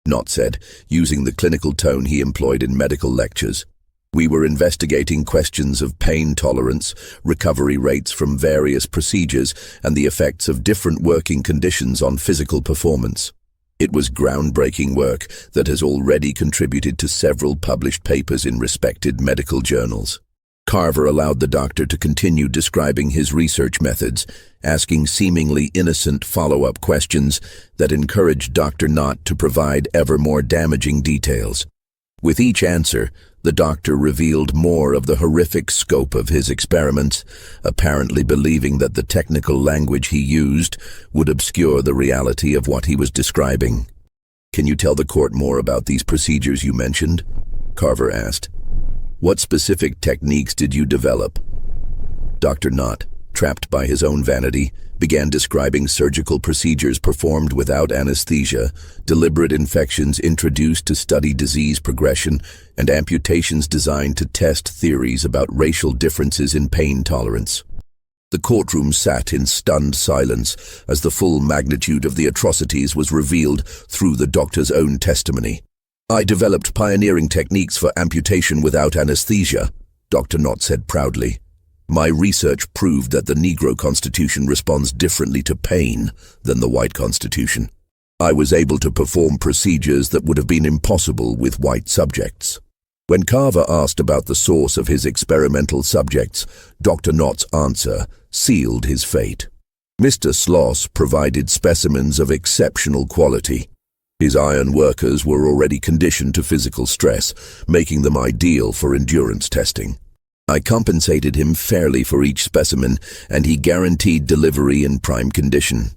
Knott said, using the clinical tone he employed in medical lectures. "We were investigating questions of pain tolerance, recovery rates from various procedures, and the effects of different working conditions on physical performance. It was groundbreaking work that has already contributed to several published papers in respected medical journals." Carver allowed the doctor to continue describing his research methods, asking seemingly innocent follow-up questions that encouraged Dr. Knott to provide ever more damaging details. With each answer, the doctor revealed more of the horrific scope of his experiments, apparently believing that the technical language he used would obscure the reality of what he was describing. "Can you tell the court more about these procedures you mentioned?" Carver asked. "What specific techniques did you develop?" Dr. Knott, trapped by his own vanity, began describing surgical procedures performed without anesthesia, deliberate infections introduced to study disease progression, and amputations designed to test theories about racial differences in pain tolerance. The courtroom sat in stunned silence as the full magnitude of the atrocities was revealed through the doctor's own testimony. "I developed pioneering techniques for amputation without anesthesia," Dr. Knott said proudly. "My research proved that the Negro Constitution responds differently to pain than the white Constitution. I was able to perform procedures that would have been impossible with white subjects." When Carver asked about the source of his experimental subjects, Dr. Knott's answer sealed his fate. Mr. Sloss provided specimens of exceptional quality. His iron workers were already conditioned to physical stress, making them ideal for endurance testing. I compensated him fairly for each specimen, and he guaranteed delivery in prime condition.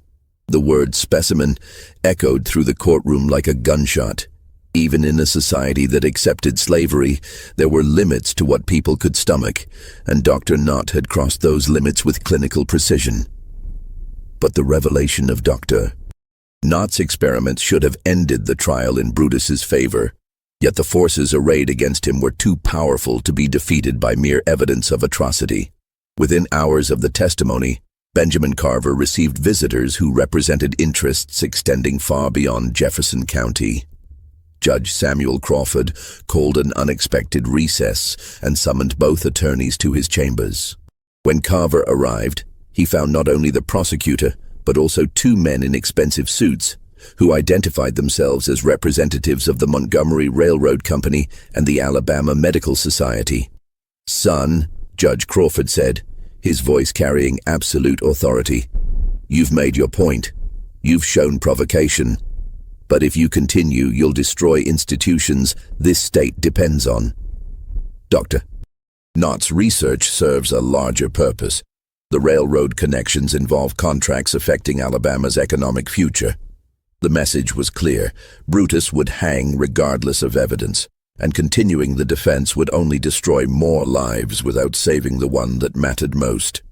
The word specimen echoed through the courtroom like a gunshot. Even in a society that accepted slavery, there were limits to what people could stomach, and Dr. Knott had crossed those limits with clinical precision. But the revelation of Dr. Knott's experiments should have ended the trial in Brutus's favor, yet the forces arrayed against him were too powerful to be defeated by mere evidence of atrocity. Within hours of the testimony, Benjamin Carver received visitors who represented interests extending far beyond Jefferson County. Judge Samuel Crawford called an unexpected recess and summoned both attorneys to his chambers. When Carver arrived, he found not only the prosecutor, but also two men in expensive suits, who identified themselves as representatives of the Montgomery Railroad Company and the Alabama Medical Society. "Son," Judge Crawford said, his voice carrying absolute authority, "you've made your point. You've shown provocation. But if you continue, you'll destroy institutions this state depends on." Dr. Knott's research serves a larger purpose. The railroad connections involve contracts affecting Alabama's economic future. The message was clear. Brutus would hang regardless of evidence, and continuing the defense would only destroy more lives without saving the one that mattered most.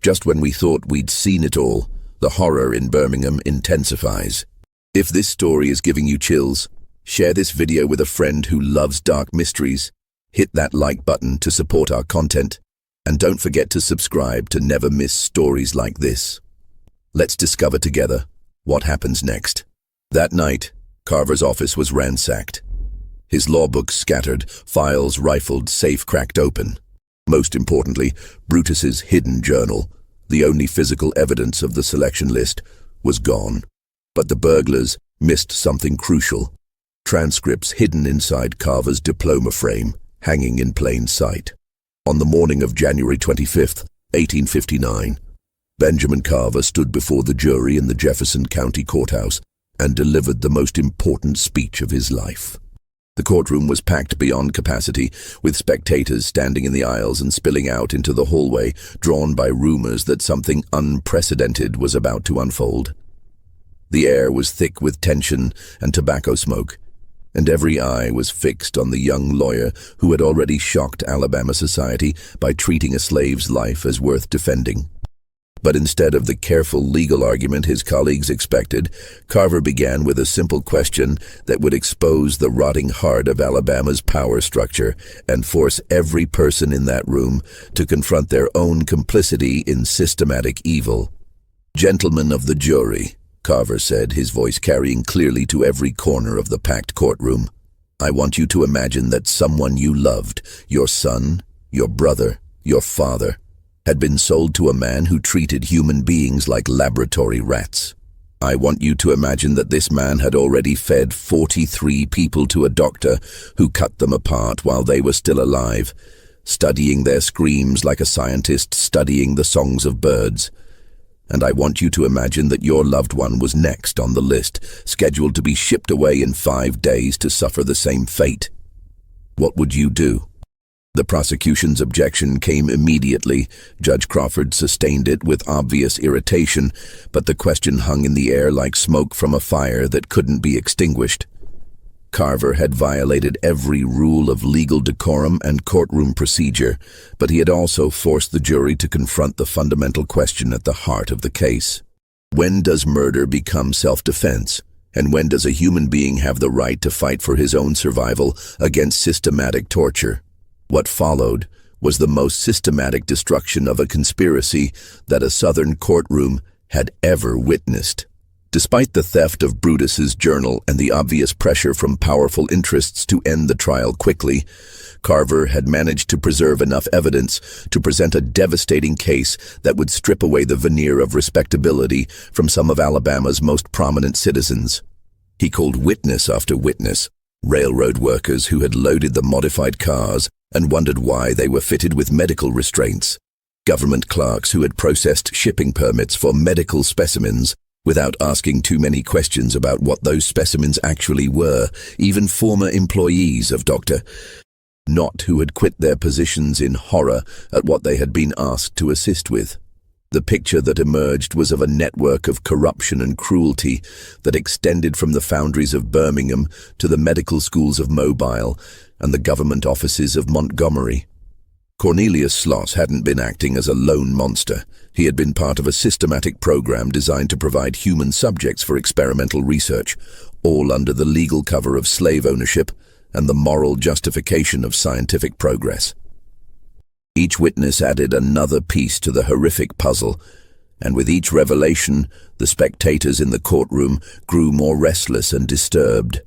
Just when we thought we'd seen it all, the horror in Birmingham intensifies. If this story is giving you chills, share this video with a friend who loves dark mysteries. Hit that like button to support our content, and don't forget to subscribe to never miss stories like this. Let's discover together What happens next? That night, Carver's office was ransacked. His law books scattered, files rifled, safe cracked open. Most importantly, Brutus's hidden journal, the only physical evidence of the selection list, was gone. But the burglars missed something crucial: transcripts hidden inside Carver's diploma frame, hanging in plain sight. On the morning of January 25th, 1859, Benjamin Carver stood before the jury in the Jefferson County Courthouse and delivered the most important speech of his life. The courtroom was packed beyond capacity, with spectators standing in the aisles and spilling out into the hallway, drawn by rumors that something unprecedented was about to unfold. The air was thick with tension and tobacco smoke, and every eye was fixed on the young lawyer who had already shocked Alabama society by treating a slave's life as worth defending. But instead of the careful legal argument his colleagues expected, Carver began with a simple question that would expose the rotting heart of Alabama's power structure and force every person in that room to confront their own complicity in systematic evil. "Gentlemen of the jury," Carver said, his voice carrying clearly to every corner of the packed courtroom, "I want you to imagine that someone you loved, your son, your brother, your father, had been sold to a man who treated human beings like laboratory rats. I want you to imagine that this man had already fed 43 people to a doctor who cut them apart while they were still alive, studying their screams like a scientist studying the songs of birds. And I want you to imagine that your loved one was next on the list, scheduled to be shipped away in 5 days to suffer the same fate. What would you do?" The prosecution's objection came immediately. Judge Crawford sustained it with obvious irritation, but the question hung in the air like smoke from a fire that couldn't be extinguished. Carver had violated every rule of legal decorum and courtroom procedure, but he had also forced the jury to confront the fundamental question at the heart of the case. When does murder become self-defense? And when does a human being have the right to fight for his own survival against systematic torture? What followed was the most systematic destruction of a conspiracy that a Southern courtroom had ever witnessed. Despite the theft of Brutus's journal and the obvious pressure from powerful interests to end the trial quickly, Carver had managed to preserve enough evidence to present a devastating case that would strip away the veneer of respectability from some of Alabama's most prominent citizens. He called witness after witness: railroad workers who had loaded the modified cars and wondered why they were fitted with medical restraints, government clerks who had processed shipping permits for medical specimens without asking too many questions about what those specimens actually were, even former employees of Dr. Not who had quit their positions in horror at what they had been asked to assist with. The picture that emerged was of a network of corruption and cruelty that extended from the foundries of Birmingham to the medical schools of Mobile and the government offices of Montgomery. Cornelius Sloss hadn't been acting as a lone monster. He had been part of a systematic program designed to provide human subjects for experimental research, all under the legal cover of slave ownership and the moral justification of scientific progress. Each witness added another piece to the horrific puzzle, and with each revelation, the spectators in the courtroom grew more restless and disturbed.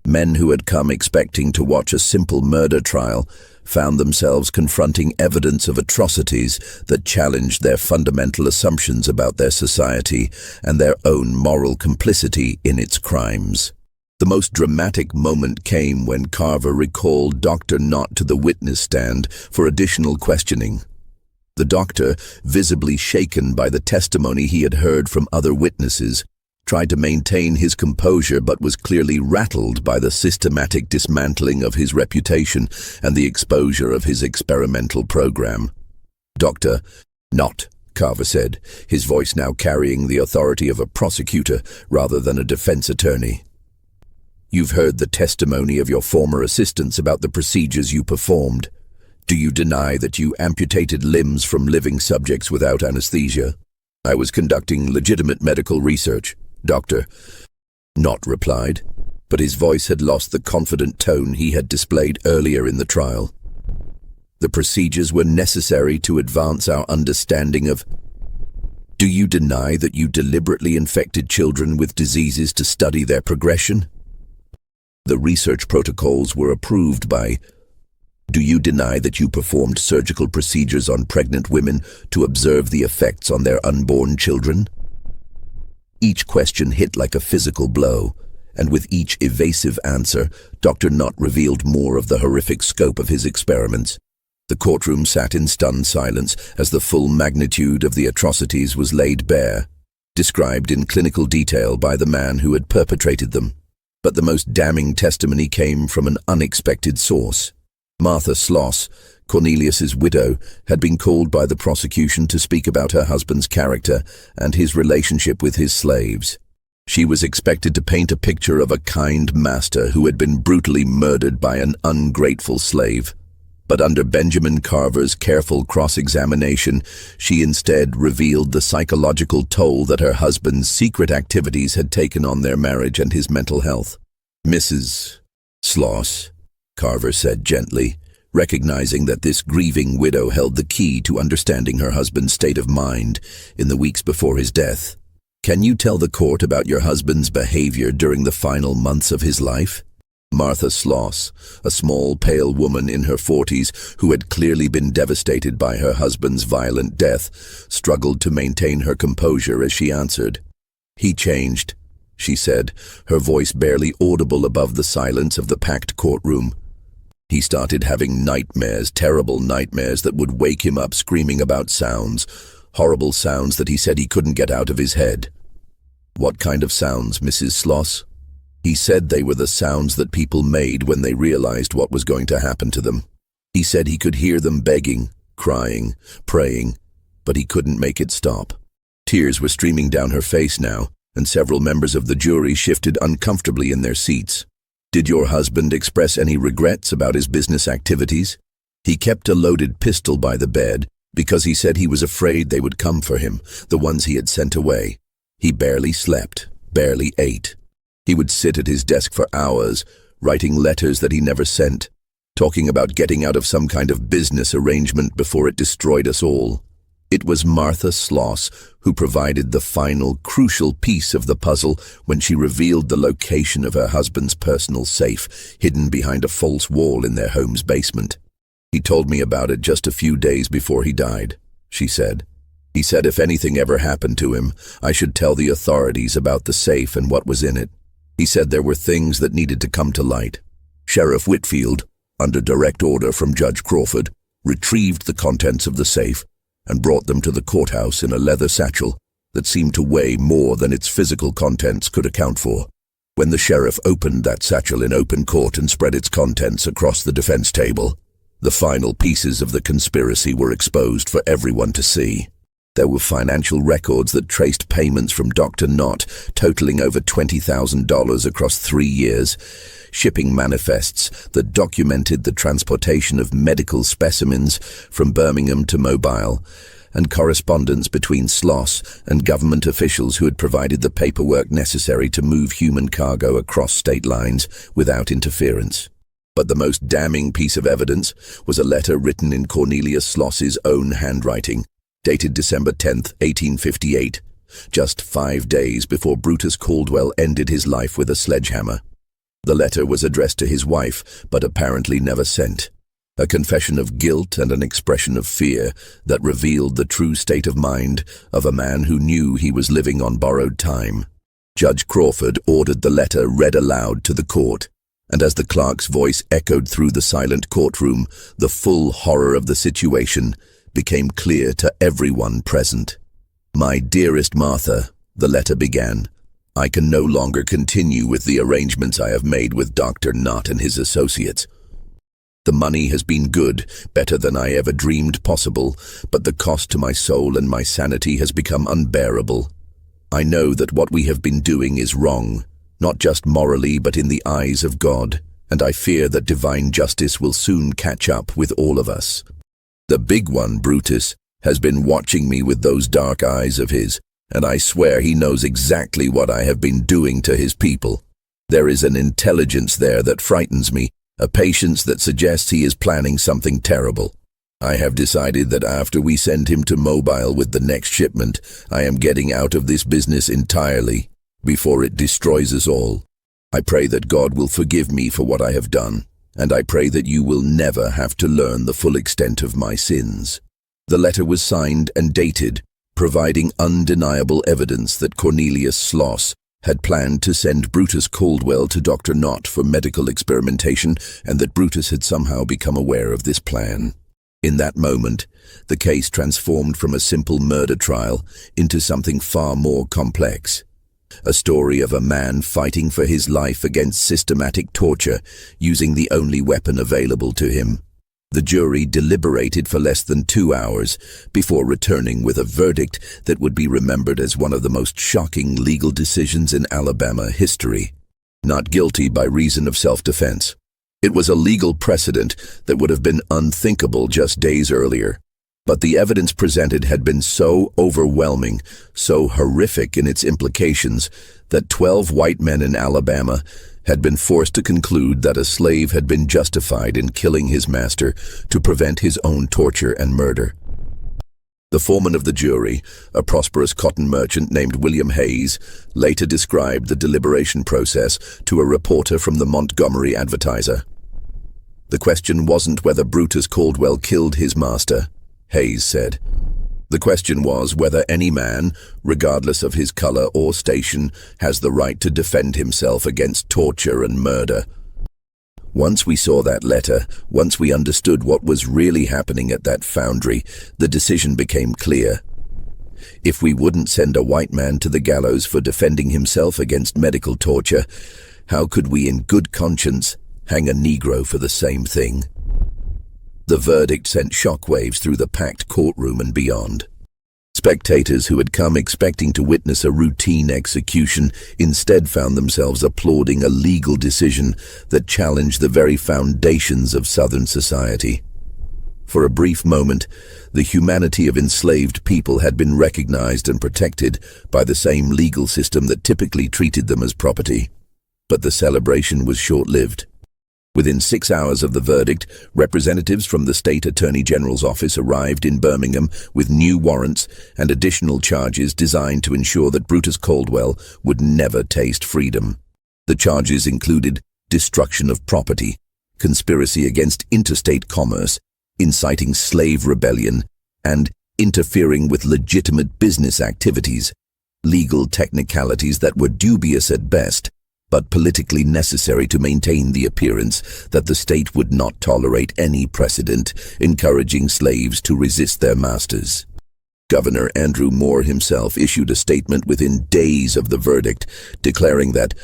Men who had come expecting to watch a simple murder trial found themselves confronting evidence of atrocities that challenged their fundamental assumptions about their society and their own moral complicity in its crimes. The most dramatic moment came when Carver recalled Dr. Knott to the witness stand for additional questioning. The doctor, visibly shaken by the testimony he had heard from other witnesses, tried to maintain his composure but was clearly rattled by the systematic dismantling of his reputation and the exposure of his experimental program. "Dr. Knott," Carver said, his voice now carrying the authority of a prosecutor rather than a defense attorney. "You've heard the testimony of your former assistants about the procedures you performed. Do you deny that you amputated limbs from living subjects without anesthesia?" "I was conducting legitimate medical research," Dr. Knott replied, but his voice had lost the confident tone he had displayed earlier in the trial. "The procedures were necessary to advance our understanding of..." Do you deny that you deliberately infected children with diseases to study their progression? The research protocols were approved by. Do you deny that you performed surgical procedures on pregnant women to observe the effects on their unborn children? Each question hit like a physical blow, and with each evasive answer, Dr. Knott revealed more of the horrific scope of his experiments. The courtroom sat in stunned silence as the full magnitude of the atrocities was laid bare, described in clinical detail by the man who had perpetrated them. But the most damning testimony came from an unexpected source. Martha Sloss, Cornelius's widow, had been called by the prosecution to speak about her husband's character and his relationship with his slaves. She was expected to paint a picture of a kind master who had been brutally murdered by an ungrateful slave. But under Benjamin Carver's careful cross-examination, she instead revealed the psychological toll that her husband's secret activities had taken on their marriage and his mental health. "Mrs. Sloss," Carver said gently, recognizing that this grieving widow held the key to understanding her husband's state of mind in the weeks before his death. "Can you tell the court about your husband's behavior during the final months of his life?" Martha Sloss, a small, pale woman in her 40s who had clearly been devastated by her husband's violent death, struggled to maintain her composure as she answered. "He changed," she said, her voice barely audible above the silence of the packed courtroom. "He started having nightmares, terrible nightmares that would wake him up screaming about sounds, horrible sounds that he said he couldn't get out of his head." "What kind of sounds, Mrs. Sloss?" "He said they were the sounds that people made when they realized what was going to happen to them. He said he could hear them begging, crying, praying, but he couldn't make it stop." Tears were streaming down her face now, and several members of the jury shifted uncomfortably in their seats. "Did your husband express any regrets about his business activities?" "He kept a loaded pistol by the bed because he said he was afraid they would come for him, the ones he had sent away. He barely slept, barely ate. He would sit at his desk for hours, writing letters that he never sent, talking about getting out of some kind of business arrangement before it destroyed us all." It was Martha Sloss who provided the final, crucial piece of the puzzle when she revealed the location of her husband's personal safe, hidden behind a false wall in their home's basement. "He told me about it just a few days before he died," she said. "He said if anything ever happened to him, I should tell the authorities about the safe and what was in it. He said there were things that needed to come to light." Sheriff Whitfield, under direct order from Judge Crawford, retrieved the contents of the safe and brought them to the courthouse in a leather satchel that seemed to weigh more than its physical contents could account for. When the sheriff opened that satchel in open court and spread its contents across the defense table, the final pieces of the conspiracy were exposed for everyone to see. There were financial records that traced payments from Dr. Knott totaling over $20,000 across 3 years, shipping manifests that documented the transportation of medical specimens from Birmingham to Mobile, and correspondence between Sloss and government officials who had provided the paperwork necessary to move human cargo across state lines without interference. But the most damning piece of evidence was a letter written in Cornelius Sloss's own handwriting, dated December 10, 1858, just 5 days before Brutus Caldwell ended his life with a sledgehammer. The letter was addressed to his wife, but apparently never sent. A confession of guilt and an expression of fear that revealed the true state of mind of a man who knew he was living on borrowed time. Judge Crawford ordered the letter read aloud to the court, and as the clerk's voice echoed through the silent courtroom, the full horror of the situation became clear to everyone present. "My dearest Martha," the letter began, "I can no longer continue with the arrangements I have made with Dr. Knott and his associates. The money has been good, better than I ever dreamed possible, but the cost to my soul and my sanity has become unbearable. I know that what we have been doing is wrong, not just morally but in the eyes of God, and I fear that divine justice will soon catch up with all of us. The big one, Brutus, has been watching me with those dark eyes of his, and I swear he knows exactly what I have been doing to his people. There is an intelligence there that frightens me, a patience that suggests he is planning something terrible. I have decided that after we send him to Mobile with the next shipment, I am getting out of this business entirely, before it destroys us all. I pray that God will forgive me for what I have done, and I pray that you will never have to learn the full extent of my sins. The letter was signed and dated, providing undeniable evidence that Cornelius Sloss had planned to send Brutus Caldwell to Dr. Knott for medical experimentation, and that Brutus had somehow become aware of this plan. In that moment, the case transformed from a simple murder trial into something far more complex. A story of a man fighting for his life against systematic torture, using the only weapon available to him. The jury deliberated for less than 2 hours before returning with a verdict that would be remembered as one of the most shocking legal decisions in Alabama history. Not guilty by reason of self-defense. It was a legal precedent that would have been unthinkable just days earlier. But the evidence presented had been so overwhelming, so horrific in its implications, that 12 white men in Alabama had been forced to conclude that a slave had been justified in killing his master to prevent his own torture and murder. The foreman of the jury, a prosperous cotton merchant named William Hayes, later described the deliberation process to a reporter from the Montgomery Advertiser. The question wasn't whether Brutus Caldwell killed his master, Hayes said. The question was whether any man, regardless of his color or station, has the right to defend himself against torture and murder. Once we saw that letter, once we understood what was really happening at that foundry, the decision became clear. If we wouldn't send a white man to the gallows for defending himself against medical torture, how could we in good conscience hang a Negro for the same thing? The verdict sent shockwaves through the packed courtroom and beyond. Spectators who had come expecting to witness a routine execution instead found themselves applauding a legal decision that challenged the very foundations of Southern society. For a brief moment, the humanity of enslaved people had been recognized and protected by the same legal system that typically treated them as property. But the celebration was short-lived. Within 6 hours of the verdict, representatives from the state attorney general's office arrived in Birmingham with new warrants and additional charges designed to ensure that Brutus Caldwell would never taste freedom. The charges included destruction of property, conspiracy against interstate commerce, inciting slave rebellion, and interfering with legitimate business activities, legal technicalities that were dubious at best, but politically necessary to maintain the appearance that the state would not tolerate any precedent encouraging slaves to resist their masters. Governor Andrew Moore himself issued a statement within days of the verdict, declaring that,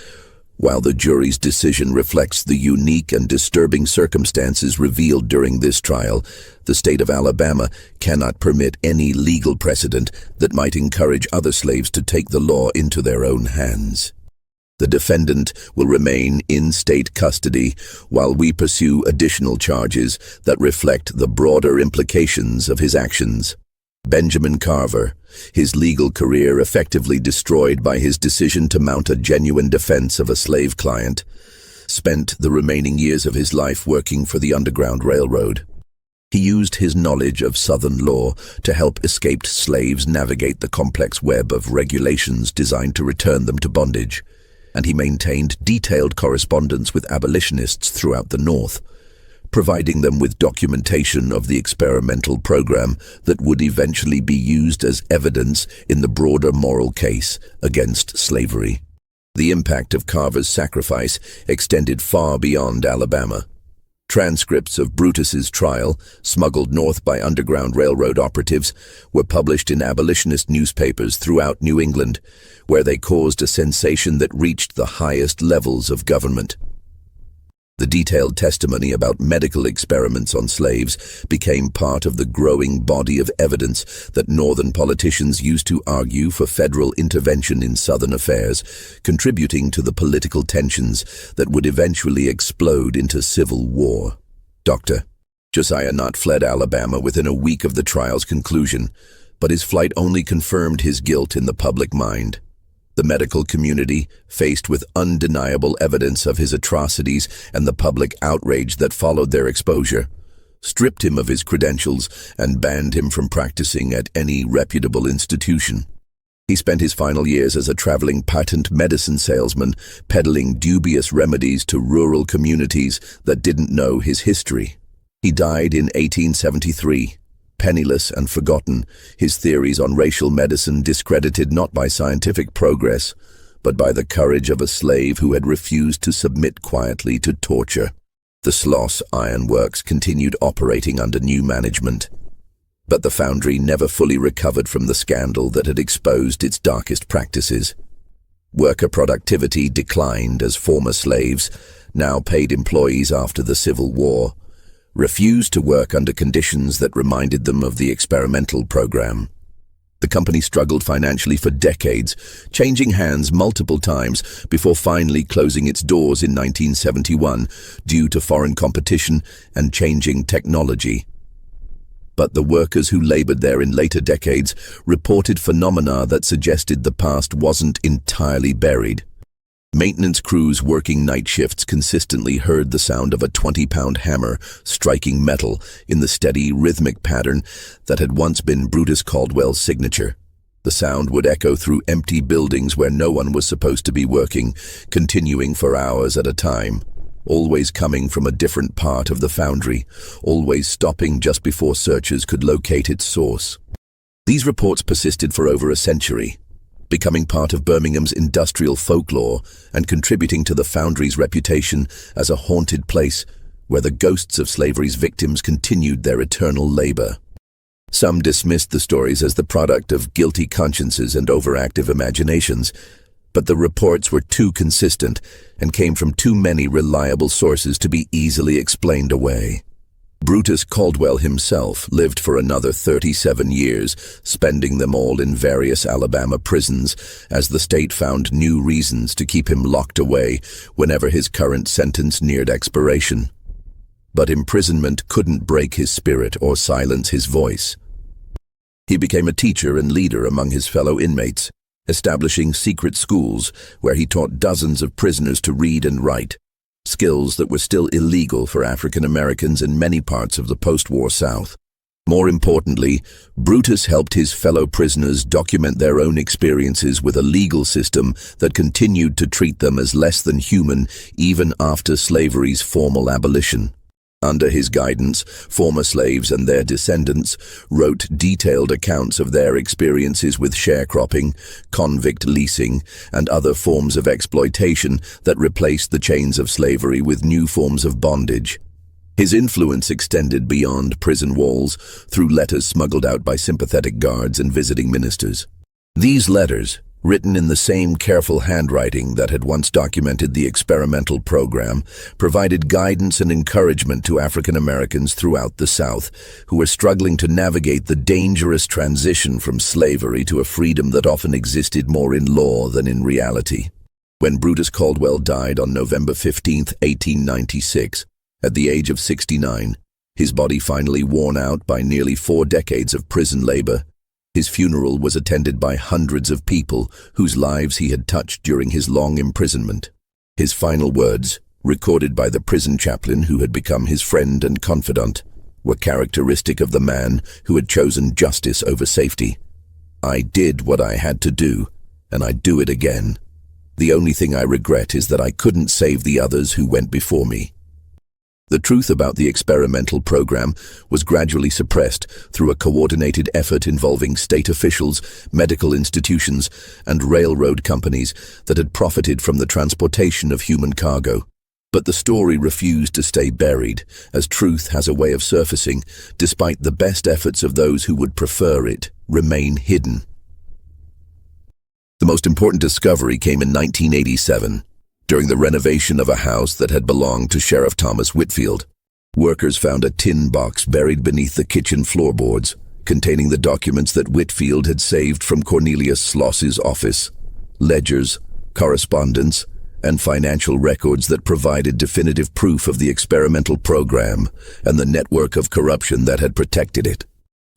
while the jury's decision reflects the unique and disturbing circumstances revealed during this trial, the state of Alabama cannot permit any legal precedent that might encourage other slaves to take the law into their own hands. The defendant will remain in state custody while we pursue additional charges that reflect the broader implications of his actions. Benjamin Carver, his legal career effectively destroyed by his decision to mount a genuine defense of a slave client, spent the remaining years of his life working for the Underground Railroad. He used his knowledge of Southern law to help escaped slaves navigate the complex web of regulations designed to return them to bondage, and he maintained detailed correspondence with abolitionists throughout the North, providing them with documentation of the experimental program that would eventually be used as evidence in the broader moral case against slavery. The impact of Carver's sacrifice extended far beyond Alabama. Transcripts of Brutus's trial, smuggled north by Underground Railroad operatives, were published in abolitionist newspapers throughout New England, where they caused a sensation that reached the highest levels of government. The detailed testimony about medical experiments on slaves became part of the growing body of evidence that Northern politicians used to argue for federal intervention in Southern affairs, contributing to the political tensions that would eventually explode into civil war. Dr. Josiah Knott fled Alabama within a week of the trial's conclusion, but his flight only confirmed his guilt in the public mind. The medical community, faced with undeniable evidence of his atrocities and the public outrage that followed their exposure, stripped him of his credentials, and banned him from practicing at any reputable institution. He spent his final years as a traveling patent medicine salesman, peddling dubious remedies to rural communities that didn't know his history. He died in 1873. Penniless and forgotten, his theories on racial medicine discredited not by scientific progress, but by the courage of a slave who had refused to submit quietly to torture. The Sloss Iron Works continued operating under new management, but the foundry never fully recovered from the scandal that had exposed its darkest practices. Worker productivity declined as former slaves, now paid employees after the Civil War, refused to work under conditions that reminded them of the experimental program. The company struggled financially for decades, changing hands multiple times before finally closing its doors in 1971 due to foreign competition and changing technology. But the workers who labored there in later decades reported phenomena that suggested the past wasn't entirely buried. Maintenance crews working night shifts consistently heard the sound of a 20-pound hammer striking metal in the steady, rhythmic pattern that had once been Brutus Caldwell's signature. The sound would echo through empty buildings where no one was supposed to be working, continuing for hours at a time. Always coming from a different part of the foundry, always stopping just before searchers could locate its source. These reports persisted for over a century, becoming part of Birmingham's industrial folklore and contributing to the foundry's reputation as a haunted place where the ghosts of slavery's victims continued their eternal labor. Some dismissed the stories as the product of guilty consciences and overactive imaginations, but the reports were too consistent and came from too many reliable sources to be easily explained away. Brutus Caldwell himself lived for another 37 years, spending them all in various Alabama prisons, as the state found new reasons to keep him locked away whenever his current sentence neared expiration. But imprisonment couldn't break his spirit or silence his voice. He became a teacher and leader among his fellow inmates, establishing secret schools where he taught dozens of prisoners to read and write, skills that were still illegal for African Americans in many parts of the post-war South. More importantly, Brutus helped his fellow prisoners document their own experiences with a legal system that continued to treat them as less than human even after slavery's formal abolition. Under his guidance, former slaves and their descendants wrote detailed accounts of their experiences with sharecropping, convict leasing, and other forms of exploitation that replaced the chains of slavery with new forms of bondage. His influence extended beyond prison walls through letters smuggled out by sympathetic guards and visiting ministers. These letters, written in the same careful handwriting that had once documented the experimental program, provided guidance and encouragement to African Americans throughout the South who were struggling to navigate the dangerous transition from slavery to a freedom that often existed more in law than in reality. When Brutus Caldwell died on November 15, 1896, at the age of 69, his body finally worn out by nearly 4 decades of prison labor, his funeral was attended by hundreds of people whose lives he had touched during his long imprisonment. His final words, recorded by the prison chaplain who had become his friend and confidant, were characteristic of the man who had chosen justice over safety. "I did what I had to do, and I'd do it again. The only thing I regret is that I couldn't save the others who went before me." The truth about the experimental program was gradually suppressed through a coordinated effort involving state officials, medical institutions, and railroad companies that had profited from the transportation of human cargo. But the story refused to stay buried, as truth has a way of surfacing, despite the best efforts of those who would prefer it remain hidden. The most important discovery came in 1987. During the renovation of a house that had belonged to Sheriff Thomas Whitfield. Workers found a tin box buried beneath the kitchen floorboards, containing the documents that Whitfield had saved from Cornelius Sloss's office, ledgers, correspondence, and financial records that provided definitive proof of the experimental program and the network of corruption that had protected it.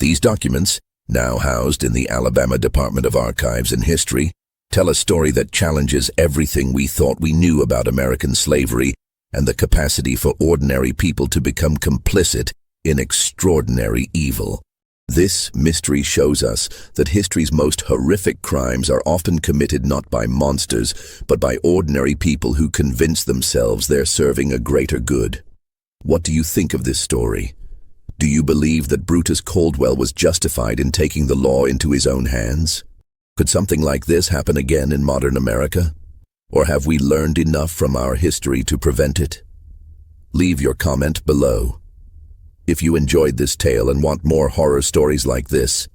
These documents, now housed in the Alabama Department of Archives and History, tell a story that challenges everything we thought we knew about American slavery and the capacity for ordinary people to become complicit in extraordinary evil. This mystery shows us that history's most horrific crimes are often committed not by monsters, but by ordinary people who convince themselves they're serving a greater good. What do you think of this story? Do you believe that Brutus Caldwell was justified in taking the law into his own hands? Could something like this happen again in modern America? Or have we learned enough from our history to prevent it? Leave your comment below. If you enjoyed this tale and want more horror stories like this,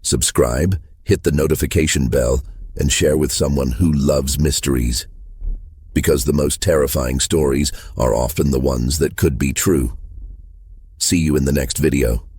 subscribe, hit the notification bell, and share with someone who loves mysteries. Because the most terrifying stories are often the ones that could be true. See you in the next video.